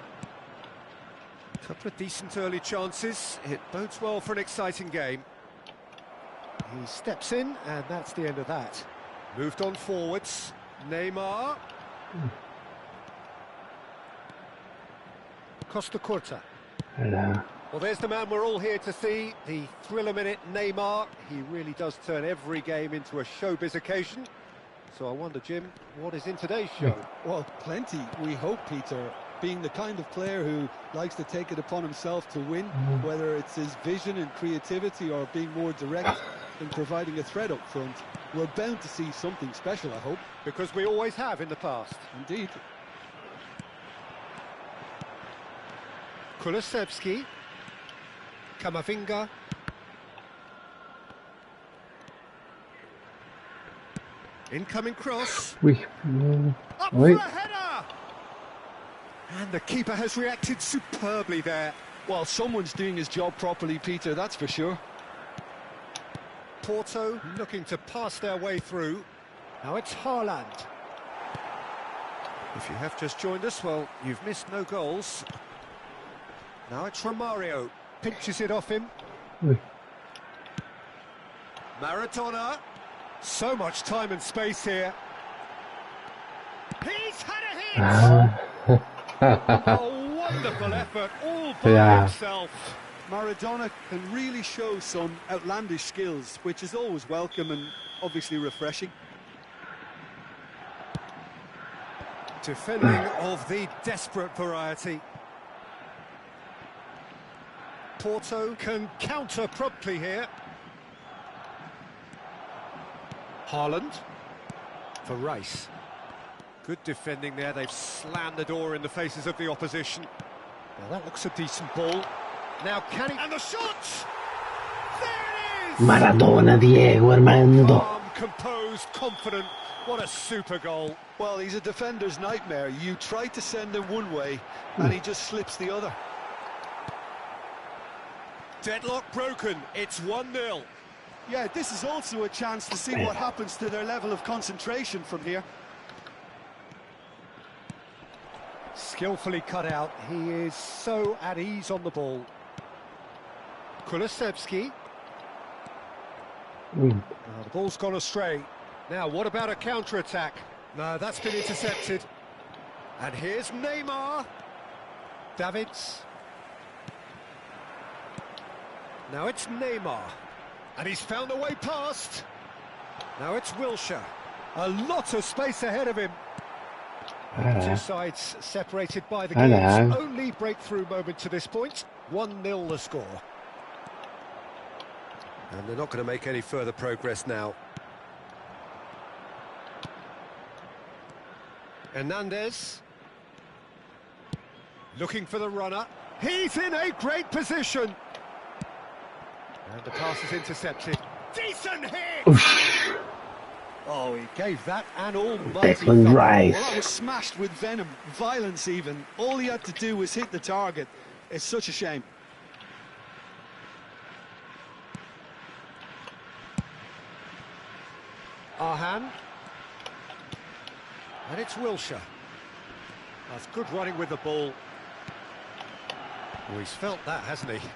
S3: Couple of decent early chances. It bodes well for an exciting game. He steps in, and that's the end of that. Moved on forwards. Neymar. Costa Curta.
S2: Olha.
S3: Well, there's the man we're all here to see, the thriller-minute Neymar. He really does turn every game into a showbiz occasion. So I wonder, Jim, what is in today's show?
S4: Well, plenty, we hope, Peter. Being the kind of player who likes to take it upon himself to win, whether it's his vision and creativity or being more direct in providing a threat up front, we're bound to see something special, I hope.
S3: Because we always have in the past.
S4: Indeed.
S3: Kulusevski. Kamavinga. Incoming cross.
S2: Ui.
S3: Up
S2: Oi.
S3: for a header! And the keeper has reacted superbly there.
S4: Well, someone's doing his job properly, Peter, that's for sure.
S3: Porto looking to pass their way through. Now it's Haaland. If you have just joined us, well, you've missed no goals. Now it's Romario. Pinches it off him.
S2: Ui.
S3: Maradona. So much time and space here. He's had a hit!
S2: Ah.
S3: A wonderful effort all by
S2: Yeah.
S3: himself.
S4: Maradona can really show some outlandish skills, which is always welcome and obviously refreshing.
S3: Defending of the desperate variety. Porto can counter promptly here. Haaland for Rice. Good defending there. They've slammed the door in the faces of the opposition. Now that looks a decent ball. Now can he... And the shot! There it is!
S2: Maradona, Diego Armando.
S3: Calm, composed, confident. What a super goal.
S4: Well, he's a defender's nightmare. You try to send him one way, and he just slips the other.
S3: Deadlock broken. It's 1-0.
S4: Yeah, this is also a chance to see what happens to their level of concentration from here.
S3: Skillfully cut out. He is so at ease on the ball. Kulusevski.
S2: Ui.
S3: The ball's gone astray. Now, what about a counter-attack? No, that's been intercepted. And here's Neymar. Davids. Now it's Neymar. And he's found a way past. Now it's Wilshere. A lot of space ahead of him. Two sides separated by the game's only breakthrough moment to this point. 1-0 the score. And they're not going to make any further progress now. Hernandez. Looking for the runner. He's in a great position. And the pass is intercepted. Decent hit!
S2: Oof.
S3: Oh, he gave that an almighty
S2: Declan
S3: thump.
S2: Rice.
S4: Well, that was smashed with venom, violence even. All he had to do was hit the target. It's such a shame.
S3: Arhan. And it's Wilshere. That's good running with the ball. Oh, he's felt that, hasn't he?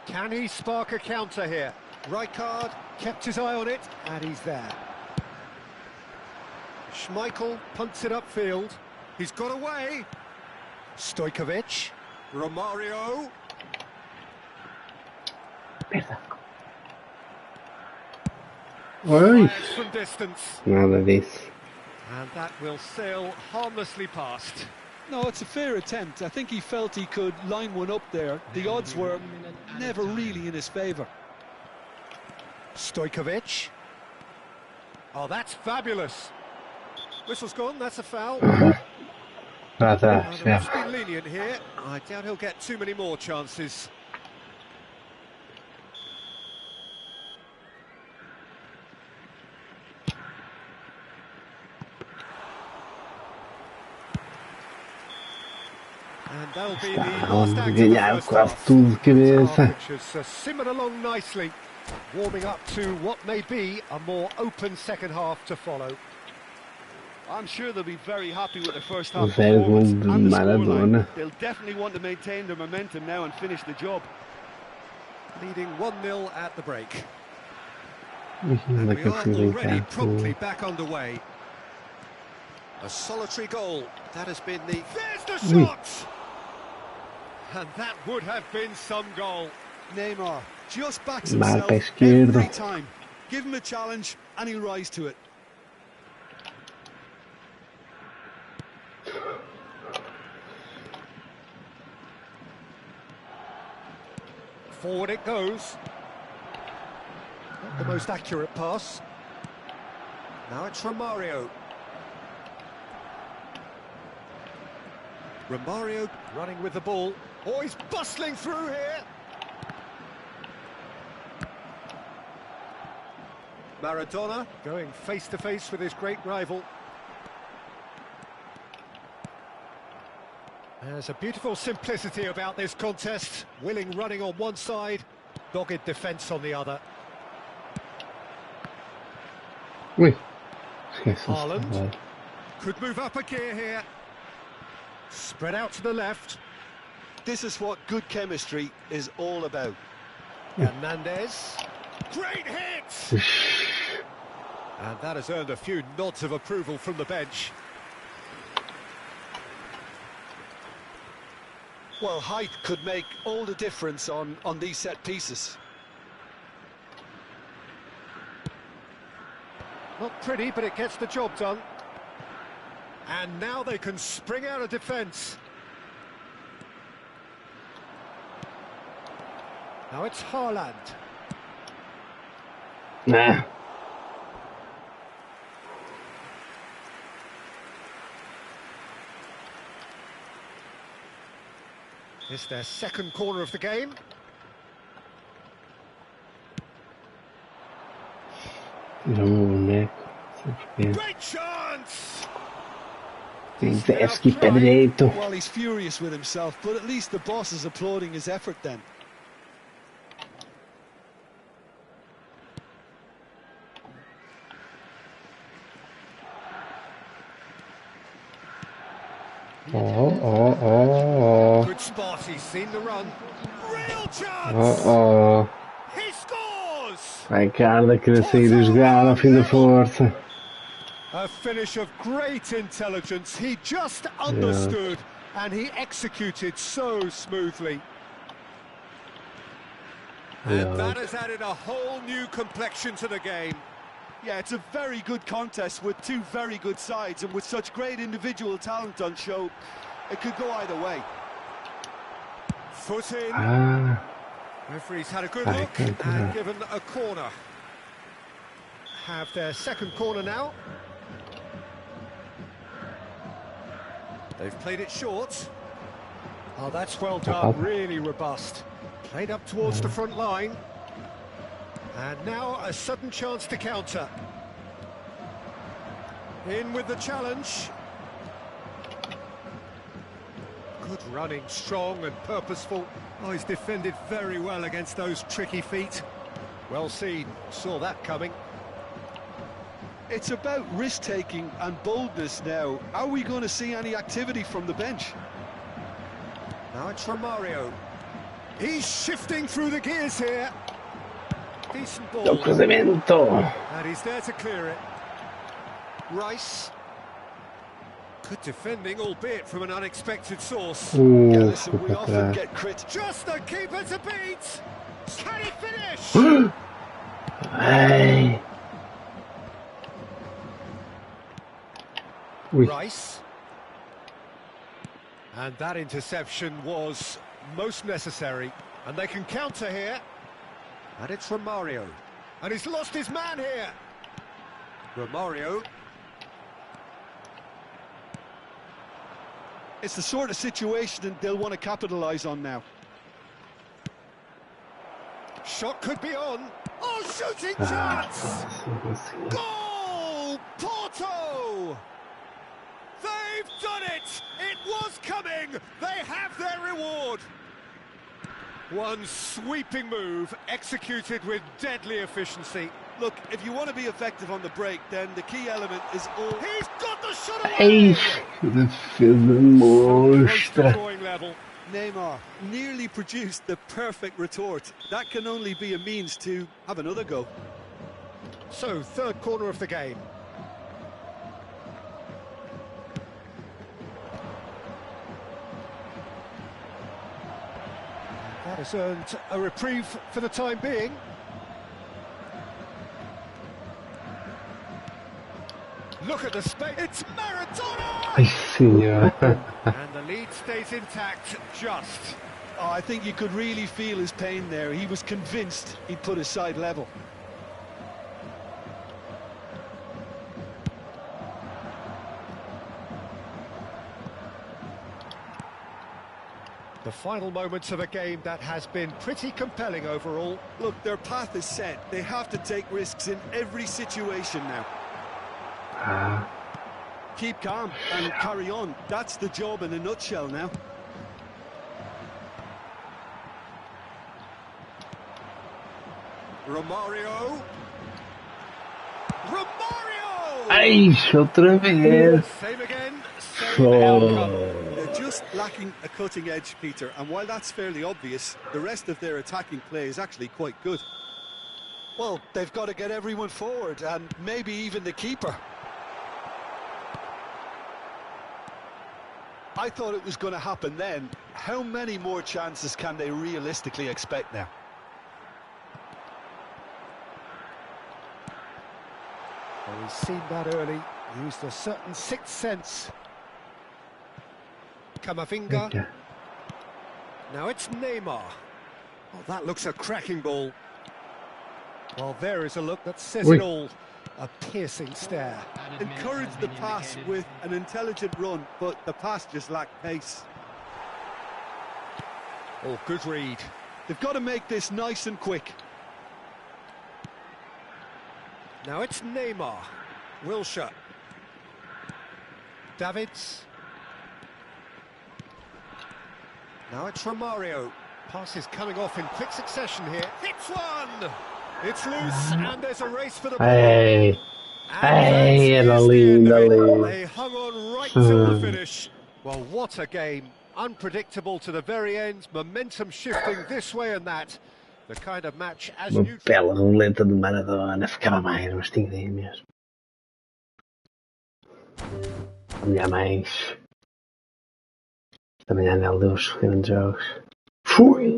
S3: Can he spark a counter here? Rijkaard kept his eye on it, and he's there. Schmeichel punts it upfield. He's got away. Stojkovic. Romario.
S2: Oi,
S3: Fires from distance.
S2: nada disso.
S3: And that will sail harmlessly past.
S6: No, it's a fair attempt. I think he felt he could line one up there. The odds were never really in his favour.
S3: Stojkovic. Oh, that's fabulous. Whistle's gone, that's a foul.
S2: Para
S3: The
S2: trás, já.
S3: ref's been lenient here. I doubt he'll get too many more chances. And that'll be the last
S2: Vamos
S3: act of the
S2: ganhar
S3: first
S2: quase
S3: half.
S2: tudo de cabeça.
S3: Which has simmered along nicely, warming up to what may be a more open second half to follow.
S4: I'm sure they'll be very happy with their first half
S2: Zero
S4: performance
S2: gol de
S4: and the
S2: Maradona.
S4: scoreline. They'll definitely want to maintain their momentum now and finish the job.
S3: Leading 1-0 at the break.
S2: Ih,
S3: And
S2: onde é
S3: we
S2: que eu
S3: are
S2: fui
S3: already
S2: brincar?
S3: promptly back underway. A solitary goal. That has been the... There's the shot! And that would have been some goal.
S4: Neymar just backs
S2: Marca
S4: himself
S2: esquerdo.
S4: every time. Give him a challenge and he'll rise to it.
S3: Forward it goes. Not the most accurate pass. Now it's Romario. Romario running with the ball. Oh, he's bustling through here. Maradona going face to face with his great rival. There's a beautiful simplicity about this contest. Willing running on one side, dogged defence on the other.
S2: Ui, esquece-se.
S3: Haaland could move up a gear here. Spread out to the left.
S4: This is what good chemistry is all about.
S3: Hernandez. Great hit! And that has earned a few nods of approval from the bench.
S4: Well, height could make all the difference on these set pieces.
S3: Not pretty, but it gets the job done. And now they can spring out of defence. Now it's Haaland.
S2: Nah.
S3: It's their second corner of the game.
S2: Tirou o boneco.
S3: Great chance!
S2: Desce que pé direito.
S6: Well, he's furious with himself, but at least the boss is applauding his effort then.
S2: Oh.
S3: Good spot, he's seen the run. Real chance!
S2: Oh.
S3: He scores!
S2: Rijkaard a querer sair a jogar ao fim da força.
S3: A finish of great intelligence. He just understood and he executed so smoothly. And that has added a whole new complexion to the game.
S4: Yeah, it's a very good contest with two very good sides, and with such great individual talent on show, it could go either way.
S3: Foot in.
S2: Ah,
S3: Referee's had a good look and given a corner. Have their second corner now. They've played it short. Oh, that's well done, really robust. Played up towards the front line. And now a sudden chance to counter. In with the challenge. Good running, strong and purposeful. Oh, he's defended very well against those tricky feet. Well seen, saw that coming.
S4: It's about risk-taking and boldness now. Are we going to see any activity from the bench?
S3: Now it's Romario. He's shifting through the gears here. Decent
S2: O
S3: ball.
S2: cruzamento.
S3: And he's there to clear it. Rice. Good defending, albeit from an unexpected source.
S4: Yeah, listen, we
S2: Para
S4: often
S2: trás.
S4: get crit.
S3: Just the keeper to beat. Can he finish?
S2: Ai. Ui.
S3: Rice. And that interception was most necessary. And they can counter here. And it's Romario. And he's lost his man here. Romario.
S4: It's the sort of situation that they'll want to capitalise on now.
S3: Shot could be on. Oh, shooting chance! Goal! Porto! They've done it! It was coming! They have their reward! One sweeping move, executed with deadly efficiency.
S4: Look, if you want to be effective on the break, then the key element is all...
S3: He's got the shot
S2: Ai,
S3: away!
S2: que defesa
S3: Close to
S2: monstra.
S3: drawing level.
S4: Neymar nearly produced the perfect retort. That can only be a means to have another go.
S3: So, third corner of the game. That has earned a reprieve for the time being. Look at the space. It's Maradona!
S2: Ai, senhor.
S3: And the lead stays intact, just.
S4: Oh, I think you could really feel his pain there. He was convinced he'd put his side level.
S3: The final moments of a game that has been pretty compelling overall.
S4: Look, their path is set. They have to take risks in every situation now.
S2: Ah,
S4: Keep calm and carry on. That's the job in a nutshell now.
S3: Romario. Romario!
S2: ai, outra vez.
S3: Same again, same outcome.
S2: Oh.
S4: They're just lacking a cutting edge, Peter, and while that's fairly obvious, the rest of their attacking play is actually quite good.
S6: Well, they've got to get everyone forward, and maybe even the keeper.
S4: I thought it was going to happen then. How many more chances can they realistically expect now?
S3: Well, he's seen that early, used a certain sixth sense. Camavinga.
S2: Okay.
S3: Now it's Neymar. Oh, that looks a cracking ball. Well, there is a look that says
S2: Oui.
S3: it all. A piercing stare.
S4: Encourage the pass with an intelligent run, but the pass just lacked pace.
S3: Oh, good read.
S4: They've got to make this nice and quick.
S3: Now it's Neymar. Wilshere. Davids. Now it's Romario. Pass is coming off in quick succession here. Hits one! It's loose, and there's a race for the ball.
S2: Ai,
S3: And
S2: ai,
S3: that
S2: era
S3: is the end
S2: lindo
S3: of it.
S2: ali.
S3: They hung on right till the finish. Well, what a game. Unpredictable to the very end. Momentum shifting this way and that. The kind of match as
S2: Uma
S3: neutral.
S2: bela roleta de Maradona. Ficava mais, mas tinha ideia mesmo. Olhar mais. Também há nela dos grandes jogos. Fui!